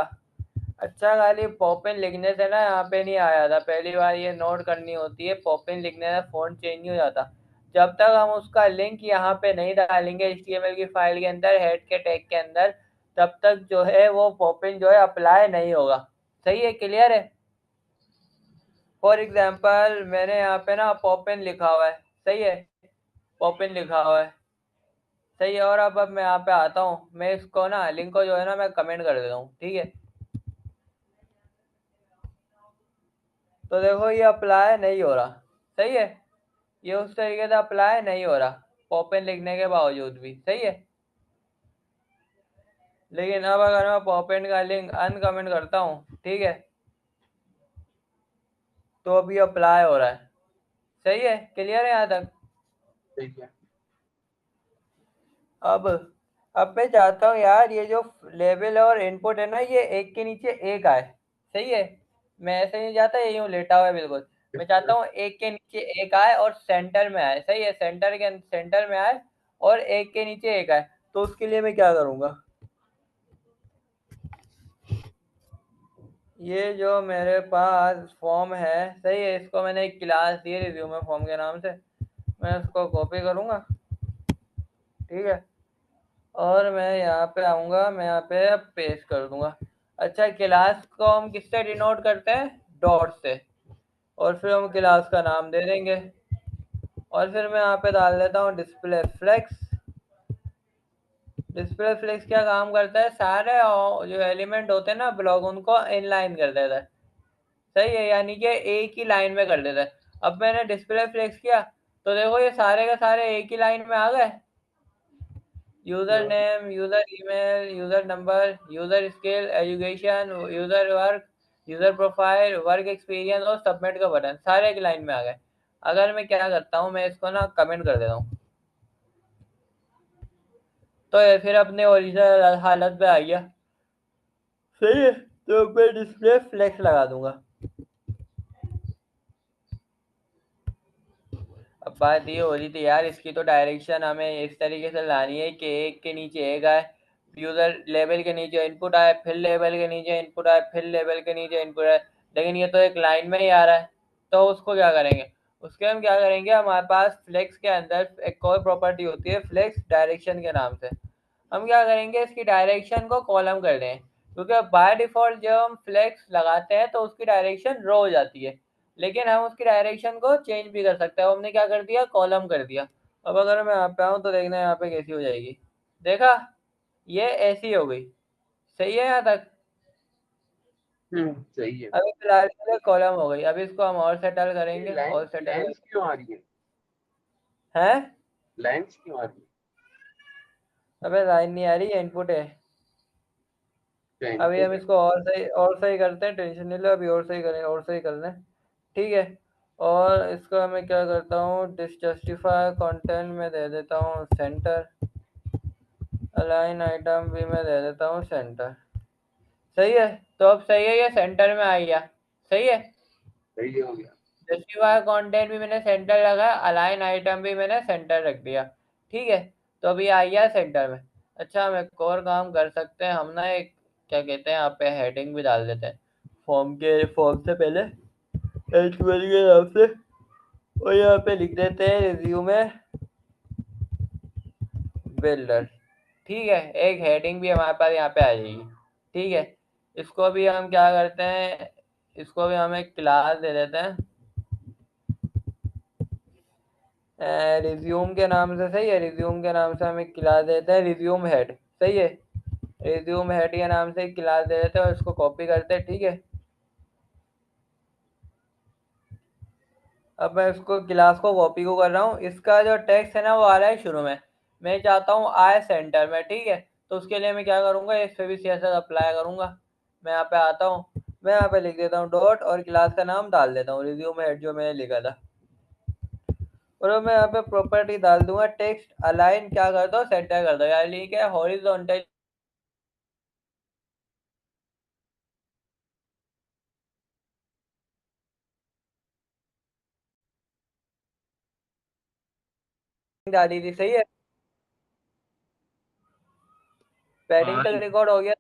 अच्छा, खाली पॉपिन लिखने से ना यहाँ पे नहीं आया था, पहली बार ये नोट करनी होती है, पॉपिन लिखने से फ़ॉन्ट चेंज नहीं हो जाता। जब तक हम उसका लिंक यहाँ पे नहीं डालेंगे एचटीएमएल की फ़ाइल के अंदर, हेड के टैग के अंदर, तब तक जो है वो पॉपिन जो है अप्लाई नहीं होगा। सही है, क्लियर है? फॉर एग्जाम्पल मैंने यहाँ पे ना पॉपिन लिखा हुआ है, सही है, पॉपिन लिखा हुआ है, सही है। और अब मैं यहाँ पे आता हूँ, मैं इसको ना लिंक को जो है ना मैं कमेंट कर देता हूँ, ठीक है। तो देखो ये अप्लाई नहीं हो रहा, सही है, ये उस तरीके से अप्लाई नहीं हो रहा पॉपिन लिखने के बावजूद भी, सही है। लेकिन अब अगर मैं पॉपिन का लिंक अनकमेंट करता हूँ, ठीक है, तो अभी अप्लाई हो रहा है, सही है, क्लियर है यहाँ तक? ठीक है। अब अब मैं चाहता हूँ यार ये जो लेवल और इनपुट है ना, ये एक के नीचे एक आए, सही है। मैं ऐसे नहीं चाहता ये यूं लेटा हुआ है बिल्कुल, मैं चाहता हूँ एक के नीचे एक आए और सेंटर में आए, सही है, सेंटर में आए और एक के नीचे एक आए। तो उसके लिए मैं क्या करूँगा, ये जो मेरे पास फॉर्म है, सही है, इसको मैंने एक क्लास दी है रिज्यूमे फॉर्म के नाम से, मैं इसको कॉपी करूँगा, ठीक है, और मैं यहाँ पे आऊँगा, मैं यहाँ पे पेस्ट कर दूंगा। अच्छा, क्लास को हम किससे डिनोट करते हैं, डॉट से, और फिर हम क्लास का नाम दे देंगे, और फिर मैं यहाँ पे डाल देता हूँ डिस्प्ले फ्लेक्स। डिस्प्ले फ्लेक्स क्या काम करता है, सारे जो एलिमेंट होते हैं ना ब्लॉक, उनको इनलाइन कर देता है, सही है, यानी कि एक ही लाइन में कर देता है। अब मैंने डिस्प्ले फ्लेक्स किया तो देखो ये सारे के सारे एक ही लाइन में आ गए, user name, user email, user number, user skill, education, user work, user profile, work experience और सबमिट का बटन, सारे एक लाइन में आ गए। अगर मैं क्या करता हूँ, मैं इसको ना कमेंट कर देता हूँ, तो ये फिर अपने ओरिजिनल हालत पे आ गया, सही है। तो मैं डिस्प्ले फ्लेक्स लगा दूंगा। अब बात ये हो रही थी यार, इसकी तो डायरेक्शन हमें इस तरीके से लानी है कि एक के नीचे एक आए, यूजर लेवल के नीचे इनपुट आए, फिर लेवल के नीचे इनपुट आए, फिर लेवल के नीचे इनपुट आए, लेकिन ये तो एक लाइन में ही आ रहा है। तो उसको क्या करेंगे, उसके हम क्या करेंगे, हमारे पास फ्लेक्स के अंदर एक और प्रॉपर्टी होती है फ्लेक्स डायरेक्शन के नाम से। हम क्या करेंगे, इसकी डायरेक्शन को कॉलम कर दें, क्योंकि बाय डिफॉल्ट जब हम फ्लेक्स लगाते हैं तो उसकी डायरेक्शन रो हो जाती है, लेकिन हम उसकी डायरेक्शन को चेंज भी कर सकते हैं। हमने क्या कर दिया, कॉलम कर दिया। अब अगर मैं यहाँ पे आऊँ तो देखना यहाँ पे कैसी हो जाएगी, देखा, ये ऐसी हो गई, सही है यहाँ तक? सही है। अभी फिलहाल के लिए कॉलम हो गई, अभी इसको हम और सेटल ये करेंगे, और लाइन सेटल लाइंस क्यों आ रही है? है। लाइंस क्यों आ रही है? अबे लाइन नहीं आ रही है, इनपुट है। क्या अभी हम इनपुट है? इसको और सही करते हैं, टेंशन नहीं लो, अभी और सही करें, और सही कर लें, ठीक है। और इसका मैं क्या करता हूँ, जस्टिफाई कंटेंट में दे देता हूँ सेंटर, अलाइन आइटम भी मैं दे देता हूँ सेंटर, सही है। तो अब सही है, ये सेंटर में आ गया, सही है। सही हो गया। जस्टिफाई कंटेंट भी मैंने सेंटर लगा, अलाइन आइटम भी मैंने सेंटर रख दिया, ठीक है। तो अभी आ गया सेंटर में। अच्छा, हम एक और काम कर सकते हैं, हम ना एक क्या कहते हैं, यहाँ पे हेडिंग भी डाल देते हैं फॉर्म से पहले एचटीएमएल के नाम से, और यहाँ पे लिख देते हैं रिज्यूमे बिल्डर, ठीक है। एक हेडिंग भी हमारे पास यहाँ पे आ जाएगी, ठीक है। इसको भी हम क्या करते हैं, इसको भी हम एक क्लास दे देते हैं रिज्यूम के नाम से, सही है, रिज्यूम के नाम से हम एक क्लास देते हैं रिज्यूम हेड, सही है। रिज्यूम हेड के नाम से एक क्लास दे देते हैं और इसको कॉपी करते हैं, ठीक है। अब मैं इसको क्लास को कॉपी को कर रहा हूँ, इसका जो टेक्स्ट है ना वो आ रहा है शुरू में, मैं चाहता हूँ आए सेंटर में, ठीक है। तो उसके लिए मैं क्या करूँगा, इस पे भी सीएसएस अप्लाई करूँगा। मैं यहाँ पे आता हूँ, मैं यहाँ पे लिख देता हूँ डॉट और क्लास का नाम डाल देता हूँ रिज्यूम हेड जो मैंने लिखा था, और अब मैं यहाँ पे प्रॉपर्टी डाल दूंगा टेक्स्ट अलाइन क्या कर दो, सेंटर कर दो, यानी कि हॉरिजॉन्टल डाली थी, सही है। पैडिंग हाँ तक रिकॉर्ड हो गया,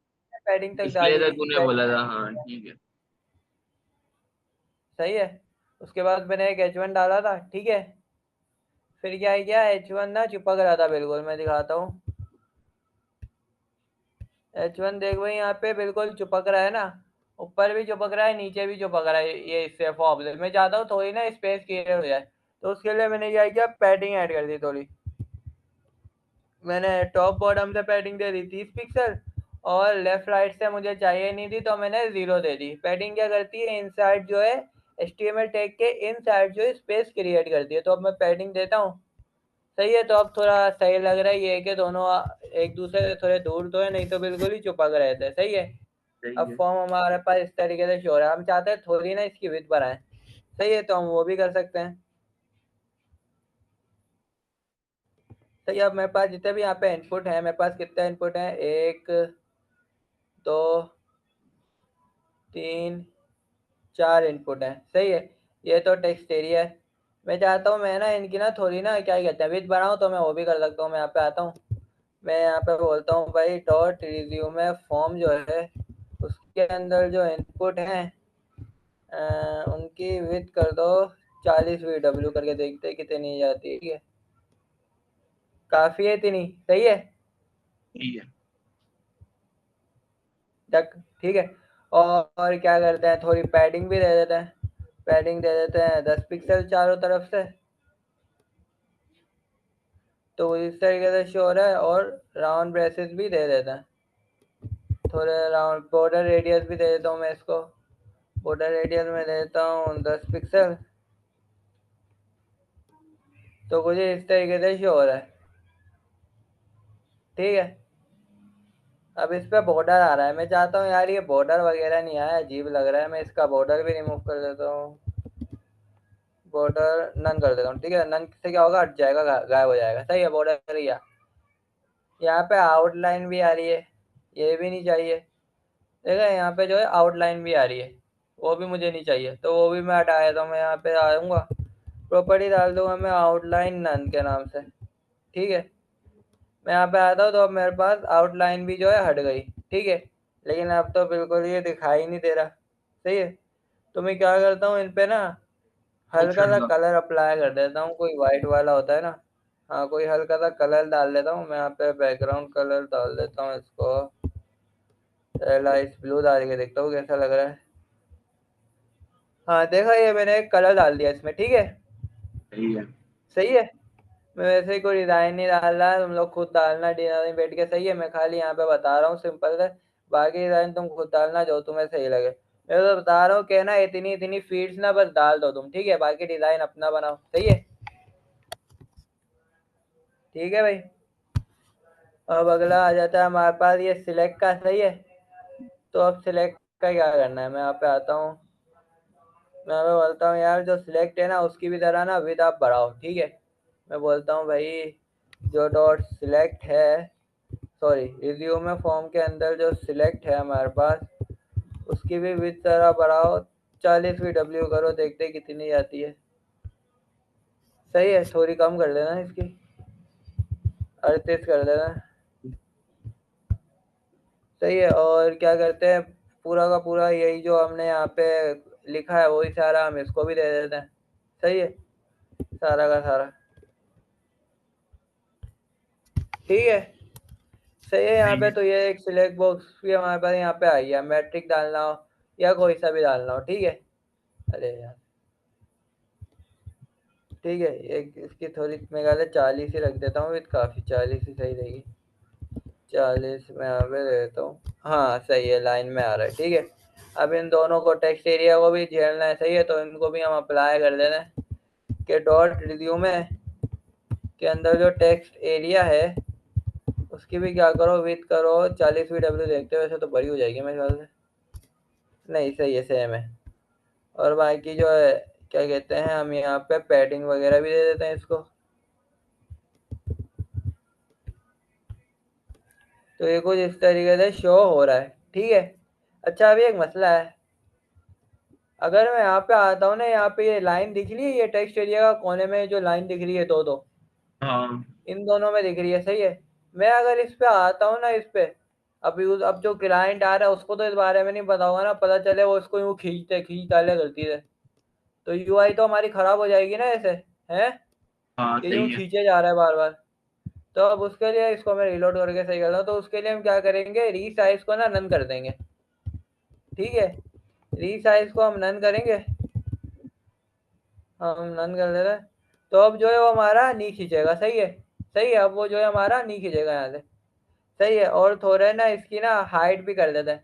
पैडिंग तक डिस्प्ले डाली तक थी तूने बोला था, हाँ ठीक है। सही है। उसके बाद मैंने एक H1 डाला था, ठीक है। फिर क्या है, क्या H1 ना चिपक रहा था बिल्कुल, मैं दिखाता हूँ। H1 देख भाई, यहाँ पे बिल्कुल चिपक रहा है ना, ऊपर भी चिपक रहा है, नीचे भी चिपक रहा है, ये इससे फॉर्म मैं चाहता हूँ थोड़ी ना स्पेस क्लियर हो जाए, तो उसके लिए मैंने क्या किया, पैडिंग ऐड कर दी थोड़ी। मैंने टॉप बॉटम से पैडिंग दे दी 30 पिक्सल, और लेफ्ट राइट से मुझे चाहिए नहीं थी तो मैंने 0 दे दी। पैडिंग क्या करती है, इनसाइड जो है HTML टैग के इनसाइड जो है स्पेस क्रिएट करती है। तो अब मैं पैडिंग देता हूँ, सही है। तो अब थोड़ा सही लग रहा है, ये है कि दोनों एक दूसरे से थोड़े दूर तो है, नहीं तो बिल्कुल ही चिपक रहे थे, सही है। सही अब है। फॉर्म हमारे पास इस तरीके से शो रहा है, हम चाहते हैं थोड़ी ना इसकी विड्थ बढ़ाएं, सही है, तो हम वो भी कर सकते हैं। सही है। अब मेरे पास जितने भी यहाँ पे इनपुट है, मेरे पास कितने इनपुट हैं, 1 2 3 4 इनपुट हैं, सही है। ये तो टेक्स्ट एरिया है। मैं चाहता हूँ मैं ना इनकी ना थोड़ी ना क्या कहते हैं विड्थ बढ़ाऊँ, तो मैं वो भी कर सकता हूँ। मैं यहाँ पे आता हूँ, मैं यहाँ पे बोलता हूँ भाई डॉट रिज्यूमे फॉर्म जो है उसके अंदर जो इनपुट हैं उनकी विड्थ कर दो 40 VW करके, देखते हैं कितनी जाती है, ठीक है। काफ़ी है इतनी, सही है। ठीक है। तक ठीक है। और क्या करते हैं, थोड़ी पैडिंग भी दे देते हैं, पैडिंग दे देते हैं 10 पिक्सल चारों तरफ से, तो इस तरीके से शो हो रहा है। और राउंड ब्रेसेस भी दे देते हैं, थोड़े राउंड बॉर्डर रेडियस भी दे देता हूँ मैं इसको, बॉर्डर रेडियस में दे देता हूँ 10 पिक्सल, तो कुछ इस तरीके से शो हो रहा है, ठीक है। अब इस पे बॉर्डर आ रहा है, मैं चाहता हूँ यार ये बॉर्डर वगैरह नहीं आया, अजीब लग रहा है, मैं इसका बॉर्डर भी रिमूव कर देता हूँ, बॉर्डर नन कर देता हूँ, ठीक है। नन से क्या होगा, हट जाएगा, गायब हो जाएगा, सही है। बॉर्डर या यहाँ पे आउटलाइन भी आ रही है, ये भी नहीं चाहिए, देखा यहाँ पे जो है आउटलाइन भी आ रही है, वो भी मुझे नहीं चाहिए, तो वो भी मैं हटाया, तो मैं यहाँ पे आऊँगा, प्रॉपर्टी डाल दूंगा मैं आउटलाइन नन के नाम से, ठीक है। मैं यहाँ पे आता हूँ, तो अब मेरे पास आउटलाइन भी जो है हट गई, ठीक है। लेकिन अब तो बिल्कुल ये दिखाई नहीं दे रहा, सही है। तो मैं क्या करता हूँ, इन पे ना हल्का ऑप्शन सा का। कलर अप्लाई कर देता हूँ, कोई वाइट वाला होता है ना, हाँ कोई हल्का सा कलर डाल देता हूँ मैं यहाँ पे, बैकग्राउंड कलर डाल देता हूँ इसको, लाइट ब्लू डाल के देखता हूँ कैसा लग रहा है। हाँ देखा, ये मैंने एक कलर डाल दिया इसमें, ठीक है, सही है। सही है। मैं वैसे ही कोई डिज़ाइन नहीं डाल रहा, तुम लोग खुद डालना डिज़ाइन बैठ के, सही है। मैं खाली यहाँ पे बता रहा हूँ सिंपल से, बाकी डिज़ाइन तुम खुद डालना जो तुम्हें सही लगे। मैं तो बता रहा हूँ कि ना इतनी इतनी फीड्स ना बस डाल दो तुम, ठीक है, बाकी डिज़ाइन अपना बनाओ, सही है। ठीक है भाई। अब अगला आ जाता है हमारे पास ये सिलेक्ट का, सही है। तो अब सिलेक्ट का क्या करना है, मैं यहाँ पे आता हूँ, मैं यहाँ पे बोलता हूँ यार जो सिलेक्ट है ना उसकी भी तरह ना विद आप बढ़ाओ, ठीक है। मैं बोलता हूँ भाई जो डॉट सिलेक्ट है, सॉरी रिज्यूमे फॉर्म के अंदर जो सिलेक्ट है हमारे पास उसकी भी विद तरह बढ़ाओ, 40 VW करो, देखते कितनी आती है, सही है। थोड़ी कम कर देना इसकी, 38 कर देना, सही है। और क्या करते हैं, पूरा का पूरा यही जो हमने यहाँ पे लिखा है वही सारा हम इसको भी दे देते हैं, सही है, सारा का सारा, ठीक है, सही है। यहाँ सही पे है। तो ये एक सिलेक्ट बॉक्स भी हमारे पास यहाँ पे आई है, मैट्रिक डालना हो या कोई सा भी डालना हो, ठीक है। अरे यार, ठीक है, एक इसकी थोड़ी मैं 40 ही रख देता हूँ, काफ़ी 40 ही सही रहेगी, 40 में यहाँ पे दे देता हूँ, हाँ सही है, लाइन में आ रहा है, ठीक है। अब इन दोनों को टेक्स्ट एरिया को भी झेलना है, सही है, तो इनको भी हम अप्लाई कर देना है कि डॉट रिज्यूमे के अंदर जो टेक्स्ट एरिया है उसकी भी क्या करो, विथ करो 40 VW, देखते हो वैसे तो बड़ी हो जाएगी मेरे ख्याल से, नहीं सही है, सेम है। और बाकी जो है क्या कहते हैं, हम यहाँ पे पैडिंग वगैरह भी दे देते हैं इसको, तो ये कुछ इस तरीके से शो हो रहा है, ठीक है। अच्छा अभी एक मसला है, अगर मैं यहाँ पे आता हूँ ना, यहाँ पे ये लाइन दिख रही है, ये टेक्स्ट एरिया का कोने में जो लाइन दिख रही है दो दो, हाँ इन दोनों में दिख रही है, सही है। मैं अगर इस पे आता हूँ ना, इस पे अब जो क्लाइंट आ रहा है उसको तो इस बारे में नहीं पता होगा ना, पता चले वो इसको यूँ खींच डाले गलती से, तो यूआई तो हमारी खराब हो जाएगी ना ऐसे, है। हाँ ये यूँ सही है। खींचे जा रहा है बार बार। तो अब उसके लिए इसको मैं रिलोड करके सही करता हूँ। तो उसके लिए हम क्या करेंगे, रीसाइज को ना नन कर देंगे, ठीक है। रीसाइज को हम नन करेंगे, हम नन कर दे रहे हैं। तो अब जो है वो हमारा नहीं खींचेगा, सही है। सही है, अब वो जो है हमारा नहीं खींचेगा यहाँ से, सही है। और थोड़े ना इसकी ना हाइट भी कर देते हैं।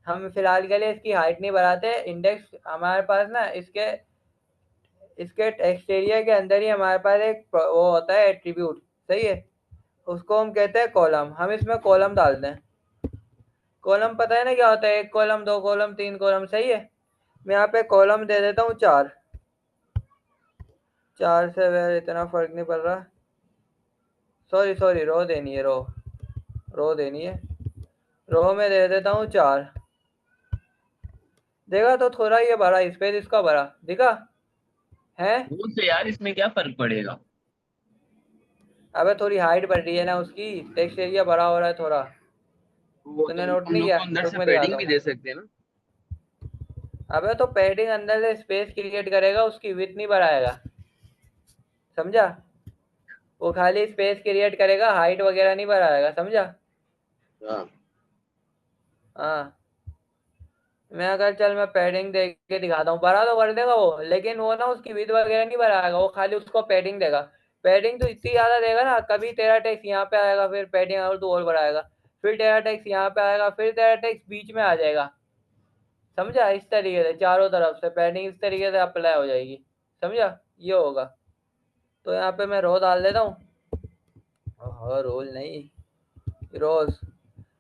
हम फिलहाल के लिए इसकी हाइट नहीं बढ़ाते, इंडेक्स हमारे पास ना इसके इसके टेक्स्ट एरिया के अंदर ही हमारे पास एक वो होता है एट्रीब्यूट, सही है। उसको हम कहते हैं कॉलम, हम इसमें कॉलम डालते हैं। कॉलम पता है ना क्या होता है, एक कॉलम, दो कॉलम, तीन कॉलम, सही है। मैं यहाँ पे कॉलम दे देता हूँ 4। 4 से वह इतना फर्क नहीं पड़ रहा, सॉरी सॉरी, रो देनी है, रो देनी है। रो में दे देता हूँ 4। देखा, तो थोड़ा ये बड़ा स्पेस इसका बड़ा दिखा है। वो से यार इसमें क्या फर्क पड़ेगा। अबे थोड़ी हाइट बढ़ रही है ना उसकी, टेक्स्ट एरिया बड़ा हो रहा है थोड़ा। वो तो तूने नोट हम नहीं लोग किया, तो अंदर रुक से मैं पैडिंग दिखाता भी हूँ। दे सकते हैं ना। अबे तो पैडिंग अंदर से स्पेस क्रिएट करेगा, उसकी विड्थ नहीं बढ़ाएगा, समझा। वो खाली स्पेस क्रिएट करेगा, हाइट वगैरह नहीं बढ़ाएगा, समझा। हाँ हाँ। मैं अगर चल मैं पैडिंग दे के दिखाता हूँ, बड़ा तो कर देगा वो, लेकिन वो ना उसकी विड्थ वगैरह नहीं बढ़ाएगा, वो खाली उसको पैडिंग देगा। पैडिंग तो इतनी ज्यादा देगा ना, कभी तेरा टेक्स्ट यहाँ पे आएगा, फिर पैडिंग और तू और बढ़ाएगा, फिर तेरा टेक्स्ट यहाँ पे आएगा, फिर तेरा टेक्स्ट बीच में आ जाएगा, समझा। इस तरीके से चारों तरफ से पैडिंग इस तरीके से अप्लाई हो जाएगी, समझा। ये होगा। तो यहाँ पे मैं रो डाल देता हूँ, हाँ रोल नहीं, रोज।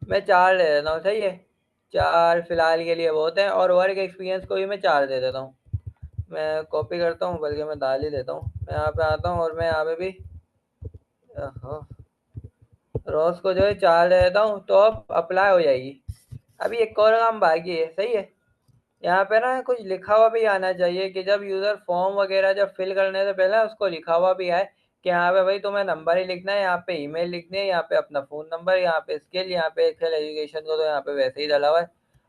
मैं 4 दे देता हूँ, सही है। 4 फिलहाल के लिए बहुत है, और वर्क एक्सपीरियंस को भी मैं 4 दे देता हूँ। मैं कॉपी करता हूँ, बल्कि मैं डाल ही देता हूँ। मैं यहाँ पे आता हूँ और मैं यहाँ पे भी रोज को जो है 4 दे देता हूँ, तो अब अप्लाई हो जाएगी। अभी एक और काम बाकी है, सही है। यहाँ पे ना कुछ लिखा हुआ भी आना चाहिए कि जब यूजर फॉर्म वगैरह जब फिल करने से पहले उसको लिखा हुआ भी आए कि यहाँ पे भाई तुम्हें नंबर ही लिखना है, यहाँ पे ईमेल लिखनी है, यहाँ पे अपना फोन नंबर, यहाँ पे स्किल, यहाँ पे एक्सेल एजुकेशन को तो यहाँ पे वैसे ही डाला हुआ है,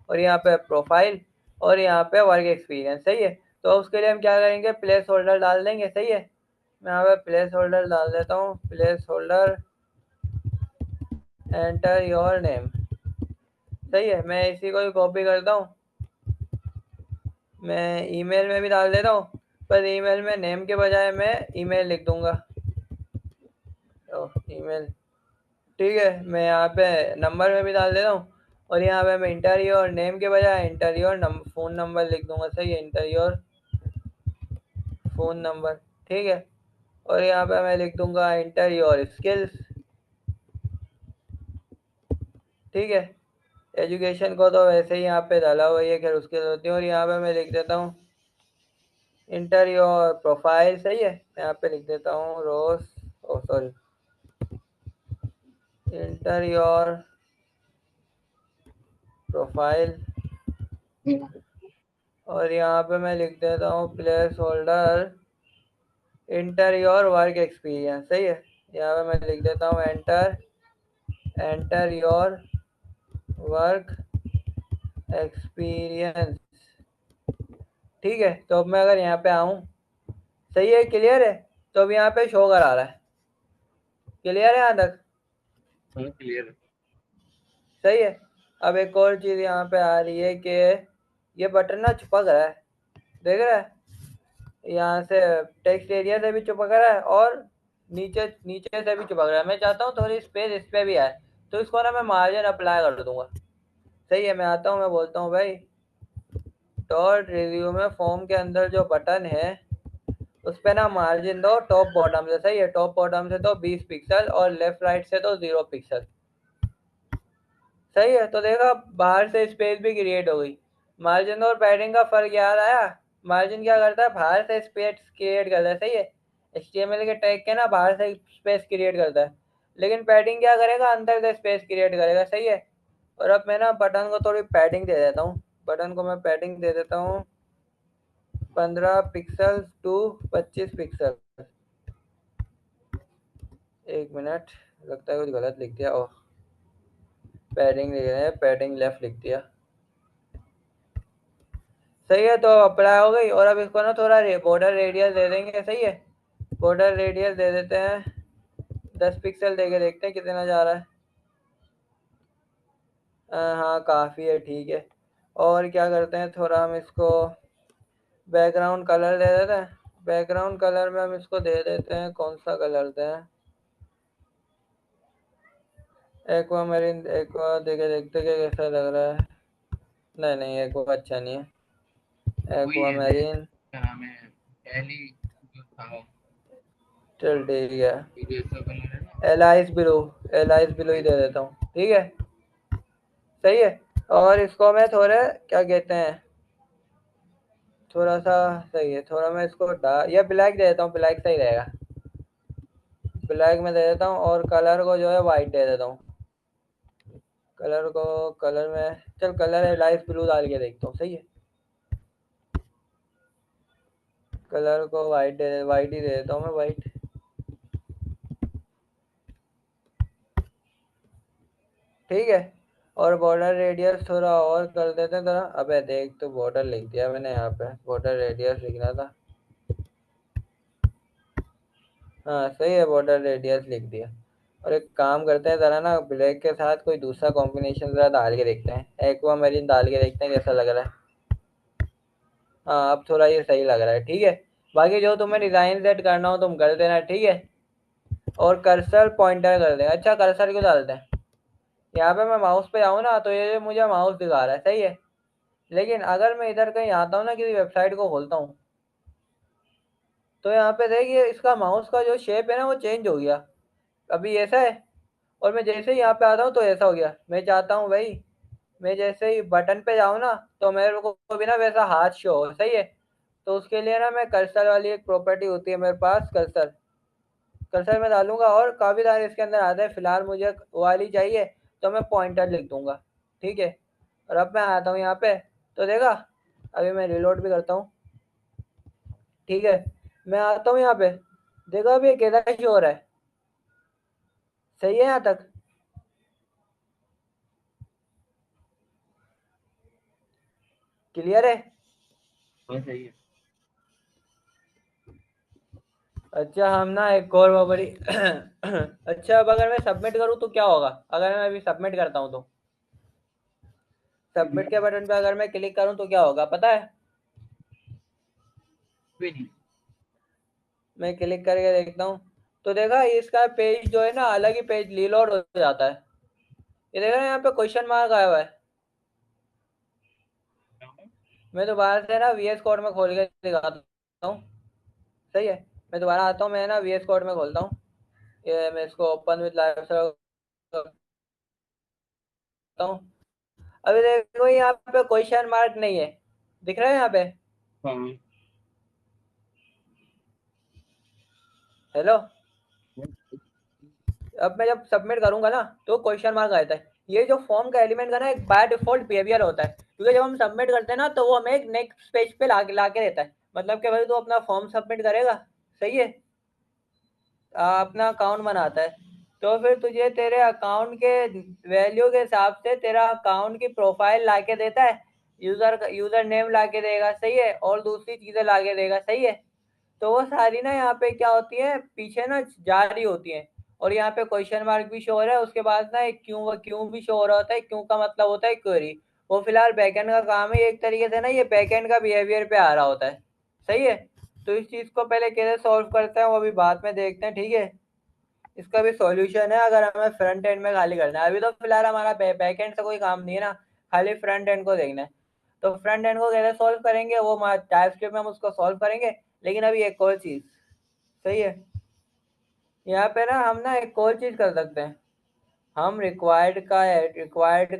और यहाँ पे प्रोफाइल, और यहाँ पे वर्क एक्सपीरियंस, सही है। तो उसके लिए हम क्या करेंगे, प्लेस होल्डर डाल देंगे, सही है। मैं यहाँ पे प्लेस होल्डर डाल देता हूँ, place holder enter your name, सही है। मैं इसी को भी कॉपी करता हूँ, मैं ईमेल में भी डाल देता हूँ, पर ईमेल में नेम के बजाय मैं ईमेल लिख दूंगा, ईमेल, ठीक है। मैं यहाँ पे नंबर में भी डाल देता हूँ, और यहाँ पे मैं इंटर योर नेम के बजाय इंटर योर फोन नंबर लिख दूंगा, सही है, इंटर योर फोन नंबर, ठीक है। और यहाँ पे मैं लिख दूंगा इंटर योर स्किल्स, ठीक है। एजुकेशन को तो वैसे ही यहाँ पे डाला हुआ है, खैर उसकी जरूरत नहीं। और यहाँ पे मैं लिख देता हूँ इंटर योर प्रोफाइल, सही है। यहाँ पे लिख देता हूँ रोज, ओ सॉरी, इंटर योर प्रोफाइल, और यहाँ पे मैं लिख देता हूँ place holder inter your work experience, सही है। यहाँ पे मैं लिख देता हूँ एंटर योर वर्क एक्सपीरियंस, ठीक है। तो अब मैं अगर यहाँ पे आऊँ, सही है, क्लियर है। तो अब यहाँ पे शो करा रहा है, क्लियर है यहाँ तक, हाँ क्लियर है। सही है। अब एक और चीज़ यहाँ पे आ रही है कि ये बटन ना चिपक रहा है, देख रहा है, यहाँ से टेक्स्ट एरिया से भी चिपक रहा है, और नीचे नीचे से भी चिपक रहा है। मैं चाहता हूँ थोड़ी स्पेस इस पे भी आए, तो इसको ना मैं मार्जिन अप्लाई कर दूंगा, सही है। मैं आता हूँ, मैं बोलता हूँ भाई डॉट रिव्यू में फॉर्म के अंदर जो बटन है उस पे ना मार्जिन दो टॉप बॉटम से, सही है। टॉप बॉटम से तो 20 पिक्सल, और लेफ्ट राइट से तो 0 पिक्सल, सही है। तो देखा, बाहर से स्पेस भी क्रिएट हो गई। मार्जिन और पैडिंग का फर्क याद आया। मार्जिन क्या करता है, बाहर से स्पेस क्रिएट करता है, सही है। HTML के टैग के ना बाहर से स्पेस क्रिएट करता है, लेकिन पैडिंग क्या करेगा, अंदर से स्पेस क्रिएट करेगा, सही है। और अब मैं ना बटन को थोड़ी पैडिंग दे देता हूँ, बटन को मैं पैडिंग दे देता हूँ 15 पिक्सल टू 25 पिक्सल, एक मिनट, लगता है कुछ गलत लिख दिया। ओह, पैडिंग लिख रहे हैं, पैडिंग लेफ्ट लिख दिया। सही है, तो अप्लाई हो गई। और अब इसको ना थोड़ा बॉर्डर रेडियस दे देंगे। सही है, बॉर्डर रेडियस दे देते हैं 10 पिक्सल, दे के देखते हैं कितना जा रहा है। हाँ काफ़ी है, ठीक है। और क्या करते हैं, थोड़ा हम इसको बैकग्राउंड कलर दे देते हैं। बैकग्राउंड कलर में हम इसको दे देते हैं, कौन सा कलर दें, एक्वा मेरीन। एक्वा देखे देखते हैं कि कैसा लग रहा है। नहीं नहीं, एक्वा अच्छा नहीं है, वही एक्वा है मेरीन। क्या नाम है, पहली जो था चल ठीक है, ये जैसा कलर है ना। एलाइस ब्लू, एलाइस ब्लू ही दे देता हूँ, ठीक है। सही है। और इसको मैं थोड़े क्या कहते हैं, थोड़ा सा, सही है, थोड़ा मैं इसको या ब्लैक दे देता हूँ, ब्लैक सही रहेगा। ब्लैक में दे देता हूँ, और कलर को जो है वाइट दे देता हूँ। कलर को, कलर में चल कलर है लाइट ब्लू डाल के देखता हूँ। सही है, कलर को वाइट वाइट ही दे देता हूँ मैं, वाइट। ठीक है। और बॉर्डर रेडियस थोड़ा और कर देते हैं थोड़ा। अबे देख, तो बॉर्डर लिख दिया मैंने यहाँ पे, बॉर्डर रेडियस लिखना था। हाँ सही है, बॉर्डर रेडियस लिख दिया। और एक काम करते हैं ज़रा ना, ब्लैक के साथ कोई दूसरा कॉम्बिनेशन ज़रा डाल के देखते हैं, एक्वा मैरीन डाल के देखते हैं कैसा लग रहा है। हाँ अब थोड़ा ये सही लग रहा है, ठीक है। बाकी जो तुम्हें डिज़ाइन सेट करना हो तुम कर देना, ठीक है। और कर्सर पॉइंटर कर दें। अच्छा, कर्सर क्यों डालते हैं, यहाँ पे मैं माउस पे आऊँ ना तो ये मुझे माउस दिखा रहा है। सही है, लेकिन अगर मैं इधर कहीं आता हूँ ना, किसी वेबसाइट को खोलता हूँ, तो यहाँ पे देखिए इसका माउस का जो शेप है ना वो चेंज हो गया। अभी ऐसा है, और मैं जैसे ही यहाँ पे आता हूँ तो ऐसा हो गया। मैं चाहता हूँ भाई, मैं जैसे ही बटन पे जाऊँ ना तो मेरे को भी ना वैसा हाथ शो हो। सही है, तो उसके लिए ना मैं कर्सर वाली एक प्रॉपर्टी होती है मेरे पास, कर्सर, कर्सर में डालूंगा और काफ़ी सारे इसके अंदर आते हैं। फिलहाल मुझे वो वाली चाहिए, तो मैं पॉइंटर लिख दूंगा, ठीक है। और अब मैं आता हूँ यहाँ पे, तो देखा, अभी मैं रिलोड भी करता हूँ, ठीक है। मैं आता हूँ यहाँ पे, देखो अभी ये कैसा शो हो रहा है। सही है यहाँ तक, क्लियर है। हाँ सही है। अच्छा, हम ना एक और वो बड़ी अच्छा, अब अगर मैं सबमिट करूँ तो क्या होगा, अगर मैं अभी सबमिट करता हूँ तो, सबमिट के बटन पे अगर मैं क्लिक करूँ तो क्या होगा पता है। भी नहीं। मैं क्लिक करके देखता हूँ, तो देखा इसका पेज जो है ना अलग ही पेज रीलोड हो जाता है। ये देखा ना, यहाँ पे क्वेश्चन मार्क आया हुआ है। मैं दोबारा से ना वी एस कोड में खोल के दिखाता हूँ। सही है, मैं दोबारा आता हूँ, मैं ना वी एस कोड में खोलता हूँ। ये मैं इसको ओपन विद लाइव करता हूँ। अभी देखो यहाँ पे क्वेश्चन मार्क नहीं है, दिख रहा है यहाँ पे। हाँ। हेलो, अब मैं जब सबमिट करूंगा ना तो क्वेश्चन मार्क आता है। ये जो फॉर्म का एलिमेंट का ना एक बाय डिफॉल्ट बिहेवियर होता है, क्योंकि जब हम सबमिट करते हैं ना तो वो हमें एक नेक्स्ट पेज पे ला के देता है। मतलब कि भाई तू अपना फॉर्म सबमिट करेगा, सही है, अपना अकाउंट बनाता है, तो फिर तुझे तेरे अकाउंट के वैल्यू के हिसाब से तेरा अकाउंट की प्रोफाइल ला के देता है, यूजर नेम ला के देगा। सही है, और दूसरी चीजें ला के देगा। सही है, तो वो सारी ना यहाँ पे क्या होती है, पीछे ना जारी होती है। और यहाँ पे क्वेश्चन मार्क भी शो हो रहा है, उसके बाद ना एक क्यों, क्यों भी शो हो रहा होता है। क्यों का मतलब होता है क्वेरी। वो फिलहाल बैकएंड का काम है, एक तरीके से ना ये बैकएंड का बिहेवियर पे आ रहा होता है। सही है, तो इस चीज को पहले कैसे सॉल्व करते हैं वो अभी बाद में देखते हैं, ठीक है। इसका भी सॉल्यूशन है, अगर हमें फ्रंट एंड में खाली करना है। अभी तो फिलहाल हमारा बैक एंड से कोई काम नहीं है ना, खाली फ्रंट एंड को देखना है। तो फ्रंट एंड को कैसे सॉल्व करेंगे वो टाइपस्क्रिप्ट में हम उसको सॉल्व करेंगे। लेकिन अभी एक और चीज, सही है, यहाँ पे ना हम ना एक और चीज कर सकते हैं, हम रिक्वायर्ड का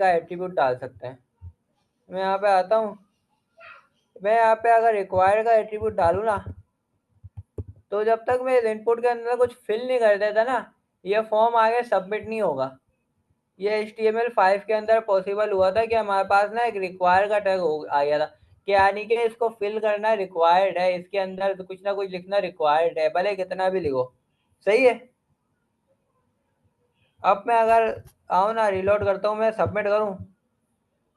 एट्रीब्यूट डाल सकते हैं। मैं यहाँ पे आता हूँ, मैं यहाँ पे अगर रिक्वायर्ड का एट्रीब्यूट डालूँ ना, तो जब तक मैं इनपुट के अंदर कुछ फिल नहीं कर देता ना, ये फॉर्म आगे सबमिट नहीं होगा। ये HTML5 के अंदर पॉसिबल हुआ था कि हमारे पास ना एक रिक्वायर का टैग आ गया था, कि यानी कि इसको फिल करना रिक्वायर्ड है, इसके अंदर तो कुछ ना कुछ लिखना रिक्वायर्ड है, भले कितना भी लिखो। सही है, अब मैं अगर आऊँ ना, रिलोड करता हूँ, मैं सबमिट करूँ,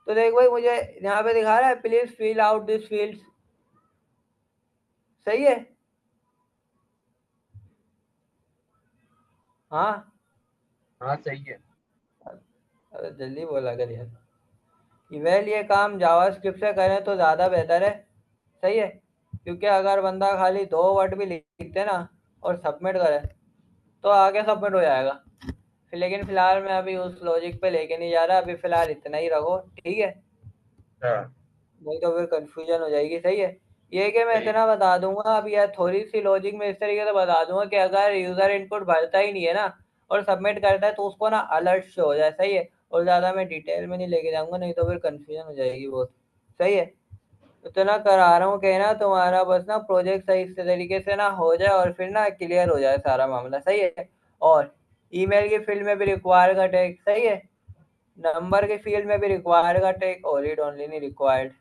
तो देख भाई मुझे यहाँ पे दिखा रहा है please fill out this fields. सही है। हाँ। हाँ सही है। अरे जल्दी बोला कर यार। वेल ये काम जावास्क्रिप्ट से करें तो ज़्यादा बेहतर है। सही है। क्योंकि अगर बंदा खाली 2 वर्ड भी लिखते ना और सबमिट करे तो आगे सबमिट हो जाएगा। लेकिन फिलहाल मैं अभी उस लॉजिक पे लेके नहीं जा रहा, अभी फिलहाल इतना ही रखो, ठीक है। हाँ नहीं तो फिर कंफ्यूजन हो जाएगी। सही है। ये कि मैं सही है। इतना बता दूंगा अब यार, थोड़ी सी लॉजिक में इस तरीके से बता दूंगा कि अगर यूजर इनपुट भरता ही नहीं है ना और सबमिट करता है तो उसको ना अलर्ट शो हो जाए। सही है। और ज़्यादा मैं डिटेल में नहीं लेके जाऊंगा, नहीं तो फिर कंफ्यूजन हो जाएगी बहुत। सही है। इतना करा रहा हूँ कि ना तुम्हारा बस ना प्रोजेक्ट सही से तरीके से ना हो जाए और फिर ना क्लियर हो जाए सारा मामला। सही है। और ईमेल की फील्ड में भी रिक्वायर का टैग। सही है। नंबर के फील्ड में भी रिक्वायर का टैग और रीड ओनली नहीं रिक्वायर्ड।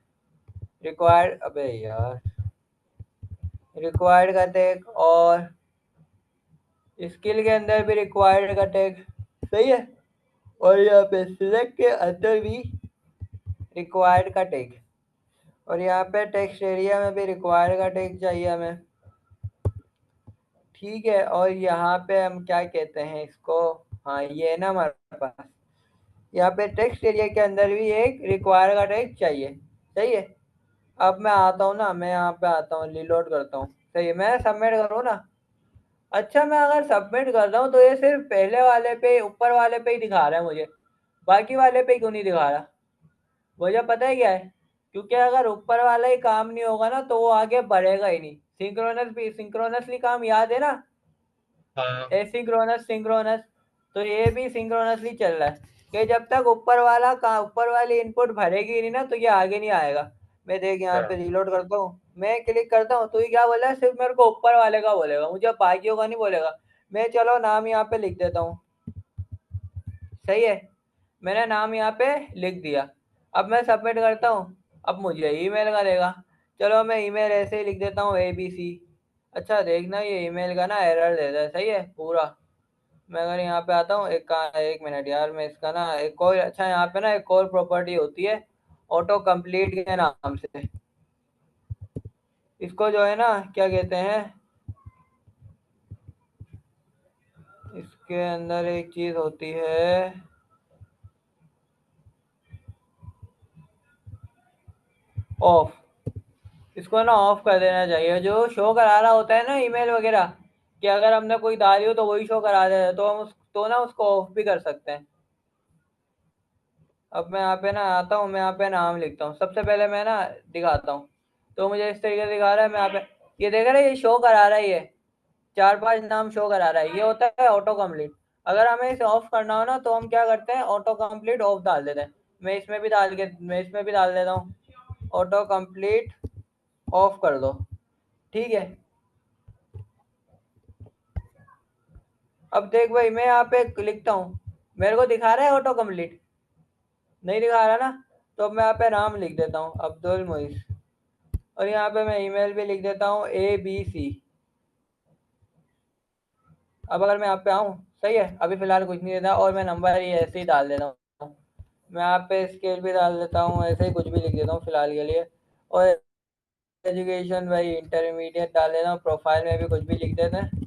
रिक्वायर्ड, अबे यार, रिक्वायर्ड का टैग और स्किल के अंदर भी रिक्वायर्ड का टैग। सही है। और यहाँ पे सिलेक्ट के अंदर भी रिक्वायर्ड का टैग। और यहाँ पे टेक्स्ट एरिया में भी रिक्वायर्ड का टैग चाहिए हमें। ठीक है। और यहाँ पे हम क्या कहते हैं इसको, हाँ ये है ना हमारे पास, यहाँ पे टेक्स्ट एरिया के अंदर भी एक रिक्वायर का टैग चाहिए। सही है। अब मैं आता हूँ ना, मैं यहाँ पे आता हूँ, रीलोड करता हूँ। सही है। मैं सबमिट करूँ ना। अच्छा मैं अगर सबमिट कर रहा हूँ तो ये सिर्फ पहले वाले पे, ऊपर वाले पे ही दिखा रहा है मुझे, बाकी वाले पे क्यों नहीं दिखा रहा? वजह पता है क्या है? क्योंकि अगर ऊपर वाला ही काम नहीं होगा ना तो वो आगे बढ़ेगा ही नहीं। सिंक्रोनस भी, सिंक्रोनसली काम याद है ना? हाँ एसिंक्रोनस, सिंक्रोनस। तो ये भी सिंक्रोनसली चल रहा है कि जब तक ऊपर वाली इनपुट भरेगी नहीं ना तो ये आगे नहीं आएगा। मैं देख यहाँ पे हाँ रीलोड करता हूँ, मैं क्लिक करता हूँ तो ये क्या बोला है, सिर्फ मेरे को ऊपर वाले का बोलेगा, मुझे बाकियों का नहीं बोलेगा। मैं चलो नाम यहाँ पे लिख देता हूँ। सही है। मैंने नाम यहाँ पे लिख दिया। अब मैं सबमिट करता हूँ। अब मुझे ईमेल करेगा। चलो मैं ईमेल ऐसे ही लिख देता हूँ ABC। अच्छा देखना ये ईमेल का ना एरर देता है। सही है पूरा। मैं अगर यहाँ पे आता हूँ, एक मिनट यार, मैं इसका ना एक और, अच्छा यहाँ पे ना एक और प्रॉपर्टी होती है ऑटो कंप्लीट के नाम से। इसको जो है ना क्या कहते हैं, इसके अंदर एक चीज होती है ऑफ। इसको ना ऑफ कर देना चाहिए। जो शो करा रहा होता है ना ईमेल वगैरह, कि अगर हमने कोई डाली हो तो वही शो करा देता है, तो हम उस तो ना उसको ऑफ भी कर सकते हैं। अब मैं यहाँ पे ना आता हूँ, मैं यहाँ पे नाम लिखता हूँ, सबसे पहले मैं ना दिखाता हूँ। तो मुझे इस तरीके से दिखा रहा है, मैं यहाँ पे ये देख रहे हैं, ये शो करा रहा है, ये 4-5 नाम शो करा रहा है, ये होता है ऑटो कंप्लीट। अगर हमें इसे ऑफ करना हो ना तो हम क्या करते हैं, ऑटो कंप्लीट ऑफ डाल देते हैं। मैं इसमें भी डाल देता हूँ, ऑटो कंप्लीट ऑफ कर दो। ठीक है। अब देख भाई मैं यहाँ पे लिखता हूँ, मेरे को दिखा रहा है ऑटो कंप्लीट? नहीं दिखा रहा ना। तो अब मैं यहाँ पे नाम लिख देता हूँ, अब्दुल मोइस। और यहाँ पे मैं ईमेल भी लिख देता हूँ ABC। अब अगर मैं यहाँ पे आऊँ, सही है, अभी फिलहाल कुछ नहीं देता और मैं नंबर ही ऐसे ही डाल देता हूँ। मैं यहाँ पे स्केल भी डाल देता हूँ, ऐसे ही कुछ भी लिख देता हूँ फिलहाल के लिए। और एजुकेशन भाई इंटरमीडिएट डाल देता हूँ, प्रोफाइल में भी कुछ भी लिख देते हैं।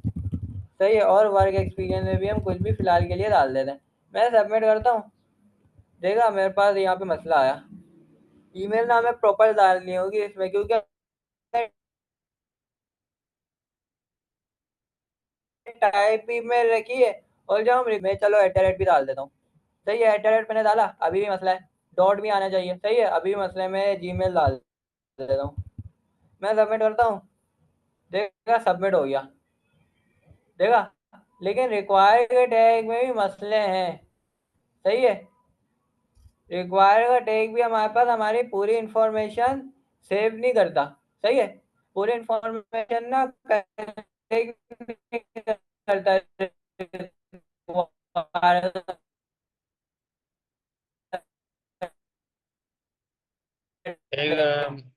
सही है। और वर्क एक्सपीरियंस में भी हम कुछ भी फिलहाल के लिए डाल देते हैं। मैं सबमिट करता हूँ। देखा मेरे पास यहाँ पे मसला आया। ईमेल ना हमें प्रॉपर डालनी होगी इसमें, क्योंकि टाइप ही में रखी है। और जब हम मैं चलो एट भी डाल देता हूँ। सही है। एट मैंने डाला, अभी भी मसला है। डॉट भी आना चाहिए। सही है। अभी भी मसले में जीमेल डाल देता हूँ। मैं सबमिट करता हूँ। देखा सबमिट हो गया। देखा। लेकिन रिक्वायर के टैग में भी मसले हैं। सही है। रिक्वायर का टैग भी हमारे पास हमारी पूरी इंफॉर्मेशन सेव नहीं करता। सही है। पूरी इंफॉर्मेशन ना टैग नहीं करता। एक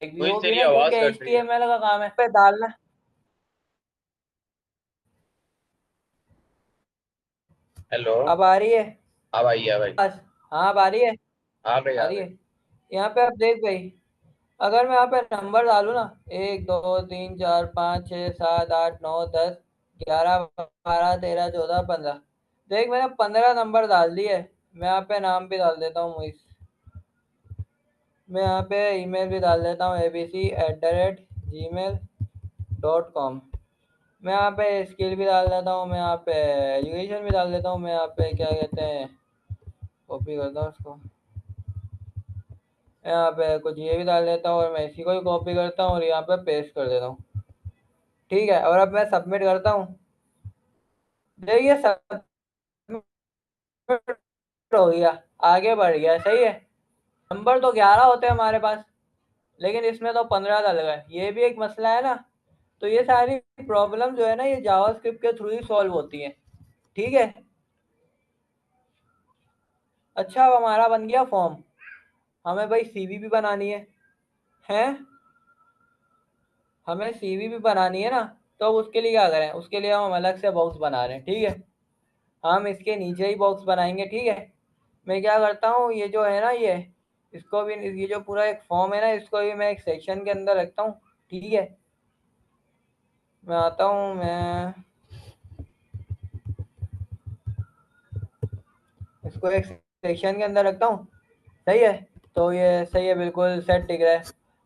एक भी कोई होगी तेरी ना, क्योंकि आवाज कट रही है। HTML का काम है पे डालना। हेलो। अब आ रही है? अब आई है भाई। बस। हाँ अब आ रही है। आ गई आ आ रही गई। है। यहाँ पे आप देख भाई, अगर मैं यहाँ पे नंबर डालूँ ना, 1 2 3 4 5 6 7 8 9 10 11 12 13 14 15, देख मैंने 15 नंबर डाल दिए। मैं यहाँ पे नाम भी डाल देता हूँ मोइस। मैं यहाँ पे ईमेल भी डाल देता हूँ, abc@gmail.com। मैं यहाँ पे स्किल भी डाल देता हूँ, मैं यहाँ पे एजुकेशन भी डाल देता हूँ, मैं यहाँ पे क्या कहते हैं, कॉपी करता हूँ उसको, यहाँ पे कुछ ये भी डाल देता हूँ और मैं इसी को भी कॉपी करता हूँ और यहाँ पे पेस्ट कर देता हूँ। ठीक है, और अब मैं सबमिट करता हूँ। देखिए सबमिट हो गया, आगे बढ़ गया, सही है। नंबर तो 11 होते हैं हमारे पास, लेकिन इसमें तो 15 डल गए, ये भी एक मसला है ना। तो ये सारी प्रॉब्लम जो है ना, ये जावास्क्रिप्ट के थ्रू ही सॉल्व होती है। ठीक है। अच्छा, अब हमारा बन गया फॉर्म। हमें भाई सीवी भी बनानी है। हमें सीवी भी बनानी है ना। तो अब उसके लिए क्या करें, उसके लिए हम अलग से बॉक्स बना रहे हैं। ठीक है, हम इसके नीचे ही बॉक्स बनाएंगे। ठीक है, मैं क्या करता हूँ, ये जो है ना, इसको भी, ये जो पूरा एक फॉर्म है ना, इसको भी मैं एक सेक्शन के अंदर रखता हूँ। ठीक है, मैं आता हूँ, मैं इसको एक सेक्शन के अंदर रखता हूँ। सही है, तो ये सही है, बिल्कुल सेट दिख रहा है।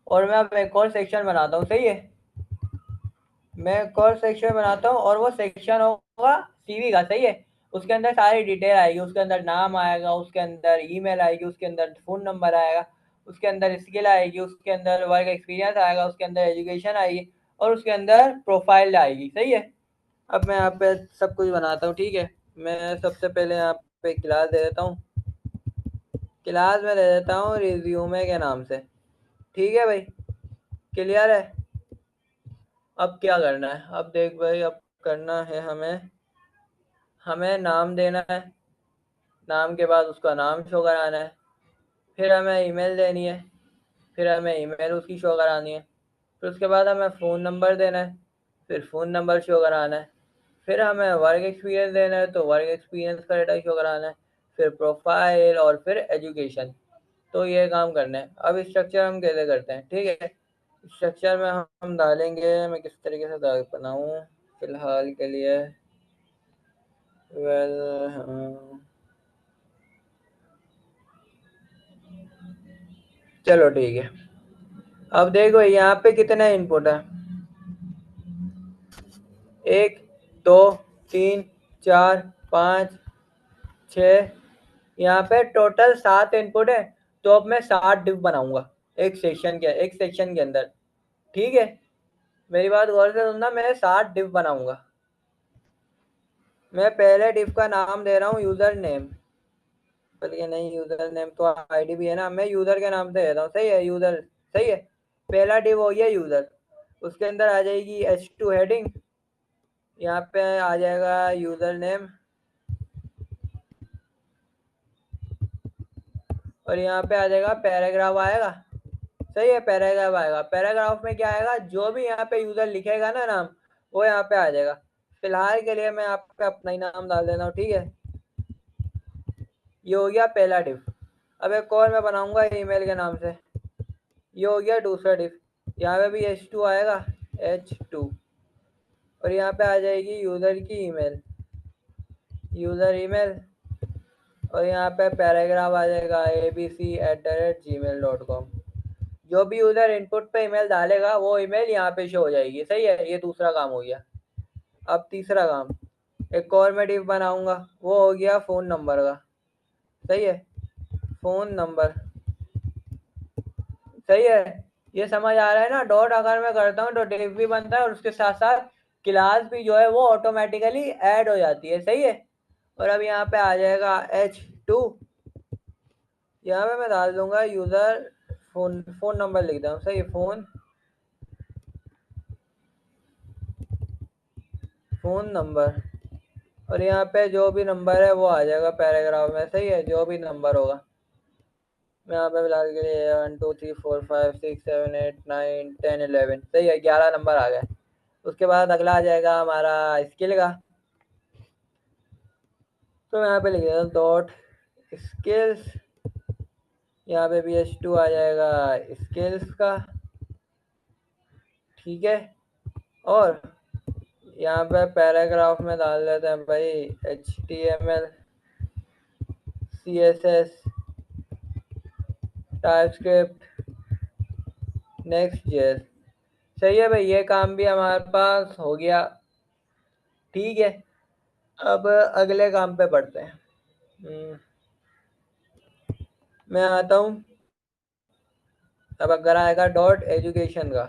और मैं अब एक और सेक्शन बनाता हूँ। सही है, मैं एक और सेक्शन बनाता हूँ और वो सेक्शन होगा सीवी का। सही है, उसके अंदर सारी डिटेल आएगी, उसके अंदर नाम आएगा, उसके अंदर ईमेल आएगी, उसके अंदर फ़ोन नंबर आएगा, उसके अंदर स्किल आएगी, उसके अंदर वर्क एक्सपीरियंस आएगा, उसके अंदर एजुकेशन आएगी और उसके अंदर प्रोफाइल आएगी। सही है, अब मैं यहाँ पे सब कुछ बनाता हूँ। ठीक है, मैं सबसे पहले यहाँ पे क्लास दे देता हूँ। क्लास में दे देता हूँ रिज्यूमे के नाम से। ठीक है भाई, क्लियर है। अब क्या करना है, अब देख भाई, अब करना है हमें हमें नाम देना है। नाम के बाद उसका नाम शो कराना है। फिर हमें ईमेल देनी है। फिर हमें ईमेल उसकी शो करानी है। फिर उसके बाद हमें फ़ोन नंबर देना है। फिर फ़ोन नंबर शो कराना है। फिर हमें वर्क एक्सपीरियंस देना है, तो वर्क एक्सपीरियंस का डेटा शो कराना है। फिर प्रोफाइल और फिर एजुकेशन। तो ये काम करना है। अब स्ट्रक्चर हम कैसे करते हैं, ठीक है। स्ट्रक्चर में हम डालेंगे, मैं किस तरीके से बनाऊँ फिलहाल के लिए। वेल, चलो ठीक है। अब देखो यहाँ पे कितने इनपुट है, 1 2 3 4 5 6, यहाँ पे टोटल 7 इनपुट है। तो अब मैं 7 डिव बनाऊंगा एक सेक्शन के अंदर। ठीक है, मेरी बात गौर से सुनना, मैं 7 डिव बनाऊंगा। मैं पहले डिव का नाम दे रहा हूँ यूजर नेम। चलिए, नहीं, यूजर नेम तो आईडी भी है ना, मैं यूजर के नाम से दे रहा हूँ। सही है, यूजर। सही है, पहला डिव हो गया यूजर। उसके अंदर आ जाएगी H2 हेडिंग। यहाँ पे आ जाएगा यूजर नेम और यहाँ पे आ जाएगा पैराग्राफ आएगा। सही है, पैराग्राफ आएगा। पैराग्राफ में क्या आएगा, जो भी यहाँ पे यूजर लिखेगा ना नाम, वो यहाँ पे आ जाएगा। फिलहाल के लिए मैं यहाँ पे अपना ही नाम डाल देता हूँ। ठीक है, ये हो गया पहला डिव। अब एक और मैं बनाऊंगा ईमेल के नाम से। ये हो गया दूसरा डिव। यहाँ पे भी H2 आएगा, H2। और यहाँ पे आ जाएगी यूजर की ईमेल, यूजर ईमेल। और यहाँ पे पैराग्राफ आ जाएगा abc@gmail.com। जो भी यूजर इनपुट पे ईमेल डालेगा, वो ईमेल यहाँ पे शो हो जाएगी। सही है, ये दूसरा काम हो गया। अब तीसरा काम, एक और मैं डिव बनाऊंगा, वो हो गया फ़ोन नंबर का। सही है, फ़ोन नंबर। सही है, ये समझ आ रहा है ना। डॉट अगर मैं करता हूँ तो डिव भी बनता है और उसके साथ साथ क्लास भी जो है वो ऑटोमेटिकली ऐड हो जाती है। सही है, और अब यहाँ पे आ जाएगा H2। यहाँ पे मैं डाल दूंगा यूज़र फ़ोन फ़ोन नंबर लिख दूँ। सही है, फ़ोन नंबर। और यहाँ पे जो भी नंबर है वो आ जाएगा पैराग्राफ में। सही है, जो भी नंबर होगा। मैं यहाँ पे फिलहाल के लिए 1 2 3 4 5 6 7 8 9 10 11। सही है, 11 नंबर आ गए। उसके बाद अगला आ जाएगा हमारा स्किल का। तो यहाँ पे लिख देता हूँ डॉट स्किल्स, यहाँ पे भी h2 आ जाएगा स्किल्स का, ठीक है। और यहाँ पे पैराग्राफ में डाल देते हैं भाई HTML CSS टाइपस्क्रिप्ट Next.js। सही है भाई, ये काम भी हमारे पास हो गया, ठीक है। अब अगले काम पे बढ़ते हैं। मैं आता हूँ, अब अगर आएगा डॉट एजुकेशन का,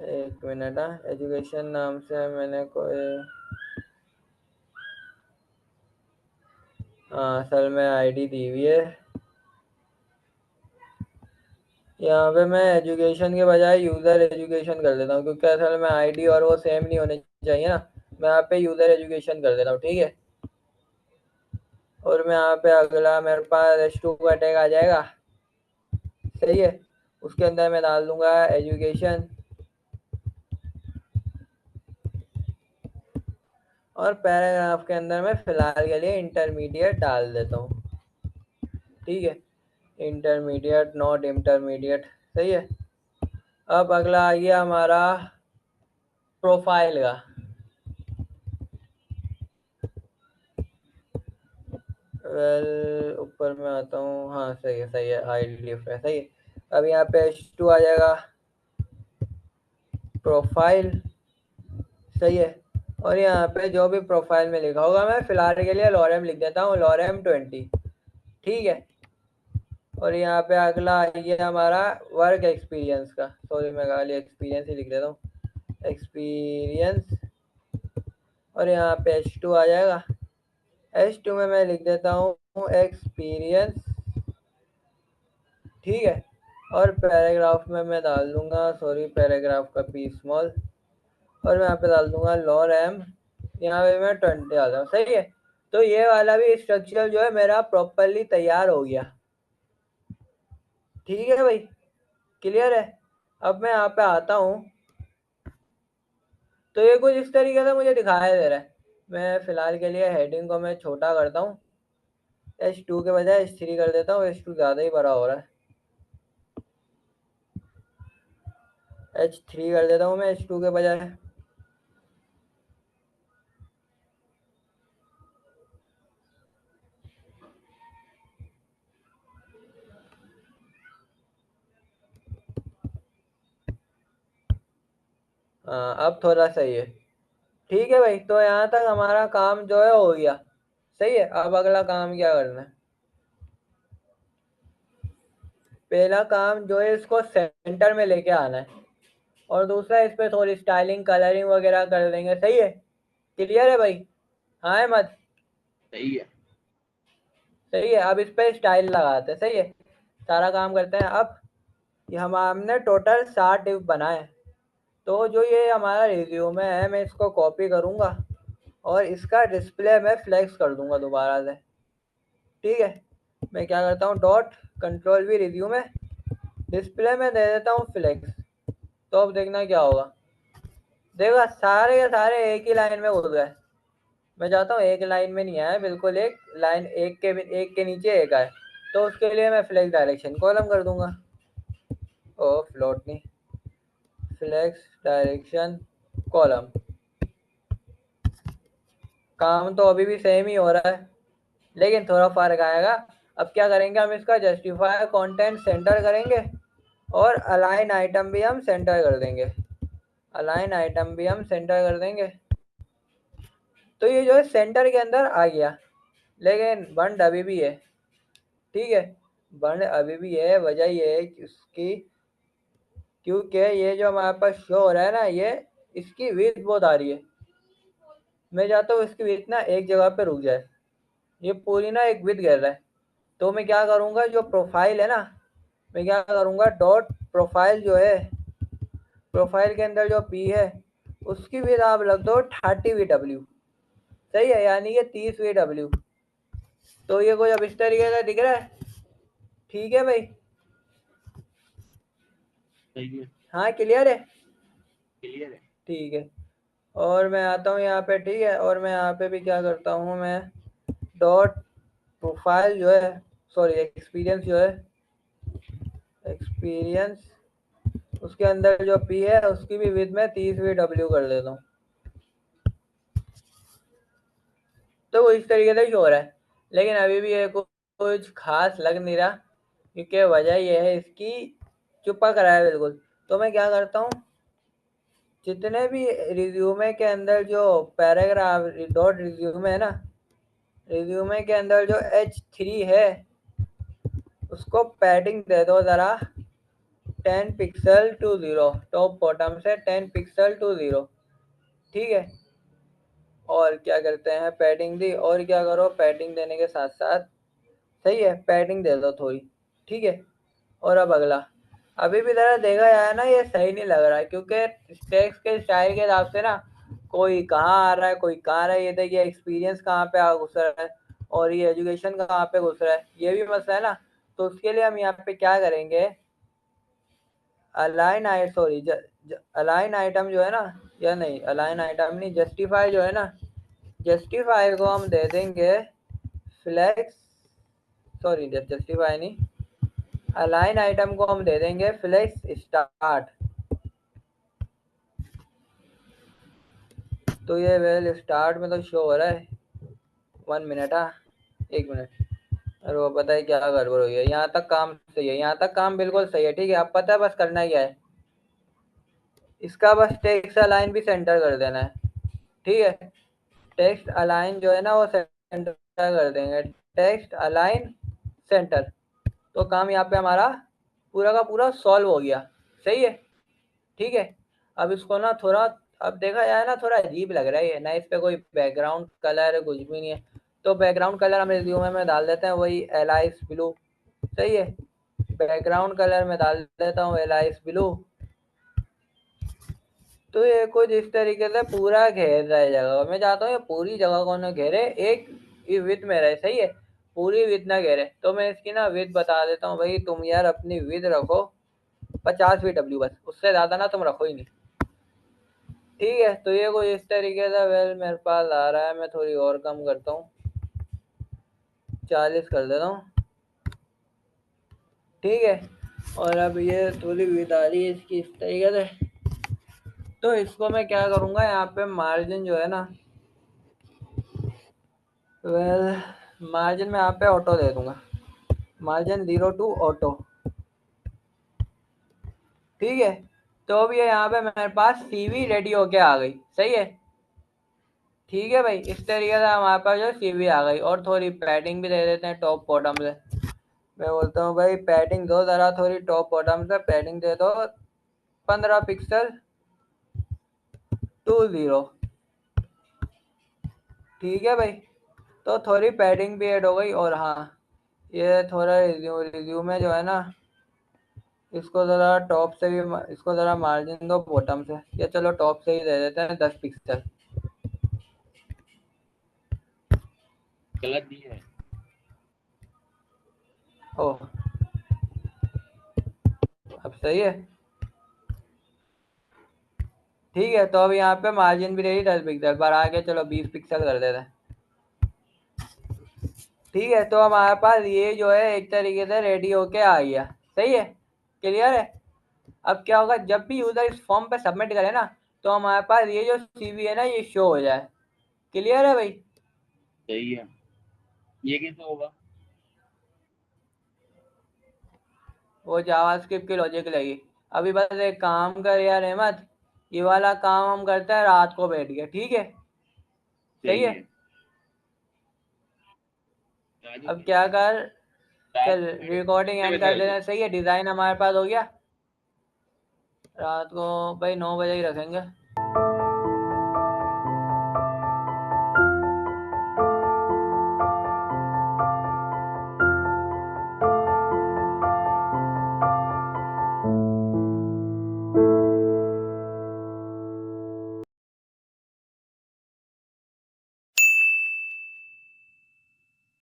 एक मिनट, एजुकेशन नाम से मैंने कोई, हाँ असल में आईडी दी हुई है। यहाँ पे मैं एजुकेशन के बजाय यूज़र एजुकेशन कर देता हूँ, क्योंकि असल में आईडी और वो सेम नहीं होने चाहिए ना। मैं यहाँ पे यूज़र एजुकेशन कर देता हूँ, ठीक है। और मैं यहाँ पे अगला मेरे पास h2 का टैग आ जाएगा, सही है। उसके अंदर मैं डाल दूंगा एजुकेशन, और पैराग्राफ के अंदर मैं फिलहाल के लिए इंटरमीडिएट डाल देता हूँ, ठीक है। इंटरमीडिएट नॉट इंटरमीडिएट, सही है। अब अगला आ गया हमारा प्रोफाइल का। वेल ऊपर में आता हूँ, हाँ सही है सही है, आईडी है, सही है। अब यहाँ पे h2 आ जाएगा प्रोफाइल, सही है। और यहाँ पे जो भी प्रोफाइल में लिखा होगा, मैं फिलहाल के लिए लॉरेम लिख देता हूँ, lorem20, ठीक है। और यहाँ पे अगला ये हमारा वर्क एक्सपीरियंस का, सॉरी मैं खाली एक्सपीरियंस ही लिख देता हूँ, एक्सपीरियंस। और यहाँ पे h2 आ जाएगा, h2 में मैं लिख देता हूँ एक्सपीरियंस, ठीक है। और पैराग्राफ में मैं डाल दूंगा, सॉरी पैराग्राफ का पी स्मॉल, और मैं यहाँ पे डाल दूंगा lorem, यहाँ पे मैं 20 डालता हूँ, सही है। तो ये वाला भी स्ट्रक्चर जो है मेरा प्रॉपरली तैयार हो गया, ठीक है भाई, क्लियर है। अब मैं यहाँ पे आता हूँ, तो ये कुछ इस तरीके से मुझे दिखाई दे रहा है। मैं फिलहाल के लिए हेडिंग को मैं छोटा करता हूँ, h2 के बजाय h3 कर देता हूँ, h2 ज़्यादा ही बड़ा हो रहा है, h3 कर देता हूँ मैं h2 के बजाय। हाँ अब थोड़ा सही है, ठीक है भाई। तो यहाँ तक हमारा काम जो है हो गया, सही है। अब अगला काम क्या करना है, पहला काम जो है इसको सेंटर में लेके आना है, और दूसरा इस पे थोड़ी स्टाइलिंग कलरिंग वगैरह कर देंगे, सही है, क्लियर है भाई। हाँ अहमद, सही है। सही है। अब इस पे स्टाइल लगाते हैं, सही है। सारा काम करते हैं। अब ये हमने टोटल 60 डिव बनाए, तो जो ये हमारा रिज्यूम है, मैं इसको कॉपी करूँगा और इसका डिस्प्ले में फ्लेक्स कर दूंगा दोबारा से, ठीक है। मैं क्या करता हूँ, डॉट कंट्रोल वी रिज्यूम है, डिस्प्ले में दे देता हूँ फ्लेक्स। तो अब देखना क्या होगा, देखो सारे के सारे एक ही लाइन में घुस गए। मैं चाहता हूँ एक लाइन में नहीं आए, बिल्कुल एक लाइन, एक के नीचे एक आए। तो उसके लिए मैं फ्लेक्स डायरेक्शन कॉलम कर दूंगा, ओ फ्लोट नहीं, फ्लेक्स डायरेक्शन कॉलम। काम तो अभी भी सेम ही हो रहा है, लेकिन थोड़ा फर्क आएगा। अब क्या करेंगे, हम इसका जस्टिफाई कंटेंट सेंटर करेंगे, और अलाइन आइटम भी हम सेंटर कर देंगे, अलाइन आइटम भी हम सेंटर कर देंगे। तो ये जो है सेंटर के अंदर आ गया, लेकिन बंड अभी भी है, ठीक है। बंड अभी भी है, वजह ये है कि उसकी, क्योंकि ये जो हमारे पास शो हो रहा है ना, ये इसकी विड्थ बहुत आ रही है। मैं चाहता हूँ इसकी विड्थ ना एक जगह पे रुक जाए, ये पूरी ना एक विड्थ गिर रहा है। तो मैं क्या करूँगा, जो प्रोफाइल है ना, मैं क्या करूँगा, डॉट प्रोफाइल जो है, प्रोफाइल के अंदर जो पी है, उसकी विड्थ आप लग दो 30 VW, सही है, यानी कि 30 VW। तो ये कुछ अब इस तरीके का दिख रहा है, ठीक है भाई। सही है। हाँ क्लियर है, क्लियर है। ठीक है। और मैं आता हूँ यहाँ पे, ठीक है। और मैं यहाँ पे भी क्या करता हूँ, मैं डॉट प्रोफाइल जो है, सॉरी एक्सपीरियंस जो है, एक्सपीरियंस, उसके अंदर जो पी है उसकी भी विद में 30 डब्ल्यू कर देता हूँ। तो वो इस तरीके से ही हो रहा है, लेकिन अभी भी ये कुछ खास लग नहीं रहा, क्योंकि वजह यह है इसकी, चुप्पा करा है बिल्कुल। तो मैं क्या करता हूँ, जितने भी रिज्यूमे के अंदर जो पैराग्राफ डॉट रिज्यूमे है ना, रिज्यूमे के अंदर जो H3 है उसको पैडिंग दे दो ज़रा 10 पिक्सल टू 0, टॉप बॉटम से 10 पिक्सल टू 0, ठीक है। और क्या करते हैं, पैडिंग दी, और क्या करो, पैडिंग देने के साथ साथ, सही है, पैडिंग दे दो थोड़ी, ठीक है। और अब अगला, अभी भी ज़रा देखा जाए ना, ये सही नहीं लग रहा है, क्योंकि टेक्स्ट के स्टाइल के हिसाब से ना, कोई कहाँ आ रहा है कोई कहाँ आ रहा है, ये देखिए एक्सपीरियंस कहाँ पे आ घुस रहा है, और ये एजुकेशन कहाँ पे घुस रहा है, ये भी मसला है ना। तो उसके लिए हम यहाँ पे क्या करेंगे, अलाइन आई सॉरी अलाइन आइटम जो है ना, या नहीं अलाइन आइटम नहीं, जस्टिफाई जो है ना, जस्टिफाई को हम दे देंगे फ्लैक्स, सॉरी जस्टिफाई नहीं, अलाइन आइटम को हम दे देंगे फ्लैक्स स्टार्ट। तो ये वेल स्टार्ट में तो शो हो रहा है, 1 मिनट, हाँ 1 मिनट। अरे वो पता है क्या गड़बड़ हुई है, यहाँ तक काम सही है, यहाँ तक काम बिल्कुल सही है, ठीक है। अब पता है बस करना क्या है, इसका बस टेक्स्ट अलाइन भी सेंटर कर देना है, ठीक है। टेक्स्ट अलाइन जो है ना वो सेंटर कर देंगे, टेक्स्ट अलाइन सेंटर। तो काम यहाँ पे हमारा पूरा का पूरा सॉल्व हो गया, सही है, ठीक है। अब इसको ना थोड़ा, अब देखा जाए ना थोड़ा अजीब लग रहा है ये ना, इस पे कोई बैकग्राउंड कलर कुछ भी नहीं है। तो बैकग्राउंड कलर हम रिज्यूमे में डाल देते हैं वही एलाइस ब्लू, सही है। बैकग्राउंड कलर में डाल देता हूँ एलाइस ब्लू। तो ये कुछ इस तरीके से पूरा घेर रहा है जगह, मैं चाहता हूँ ये पूरी जगह को ना घेरे, एक विथ में रहे, सही है, पूरी विथ ना घेरे। तो मैं इसकी ना विथ बता देता हूँ, भाई तुम यार अपनी विथ रखो 50 VW, बस उससे ज़्यादा ना तुम रखो ही नहीं, ठीक है। तो ये कुछ इस तरीके से वेल मेरे पास आ रहा है, मैं थोड़ी और कम करता हूँ, 40 कर देता हूँ, ठीक है। और अब ये थोड़ी विथ आ रही है इसकी इस तरीके से। तो इसको मैं क्या करूँगा, यहाँ पे मार्जिन जो है ना, वेल मार्जिन में यहाँ पे ऑटो दे दूंगा, मार्जिन 0 टू ऑटो, ठीक है। तो अब ये यहाँ पे मेरे पास सीवी रेडी होके आ गई, सही है, ठीक है भाई। इस तरीके से हमारे पास जो सीवी आ गई, और थोड़ी पैडिंग भी दे देते हैं टॉप बॉटम से। मैं बोलता हूँ भाई पैडिंग दो ज़रा थोड़ी, टॉप बॉटम से पैडिंग दे दो 15 पिक्सल टू 0, ठीक है भाई। तो थोड़ी पैडिंग भी ऐड हो गई। और हाँ, ये थोड़ा रिज्यूमे जो है ना, इसको ज़रा टॉप से भी, इसको ज़रा मार्जिन दो बॉटम से, या चलो टॉप से ही दे देते हैं 10 पिक्सल। गलत दी है। ओह, अब सही है, ठीक है। तो अब यहाँ पे मार्जिन भी रही 10 पिक्सल, बढ़ा के चलो 20 पिक्सल कर देते हैं, ठीक है। तो हमारे पास ये जो है एक तरीके से रेडी होके आ गया, सही है, क्लियर है। अब क्या होगा, जब भी यूज़र इस फॉर्म पे सबमिट करे ना, तो हमारे पास ये जो सीवी है ना ये शो हो जाए, क्लियर है भाई। सही है। ये कैसे होगा? वो जावास्क्रिप्ट की लॉजिक लगी। अभी बस एक काम कर यार अहमद, ये वाला काम हम करते हैं रात को बैठ के, ठीक है, सही सही है। है। राजू अब फिर क्या कर, रात चल को बैठ के रिकॉर्डिंग कितने एंड बजे कर आएगा? देना, सही है। डिज़ाइन हमारे पास हो गया, रात को भाई 9 बजे ही रखेंगे।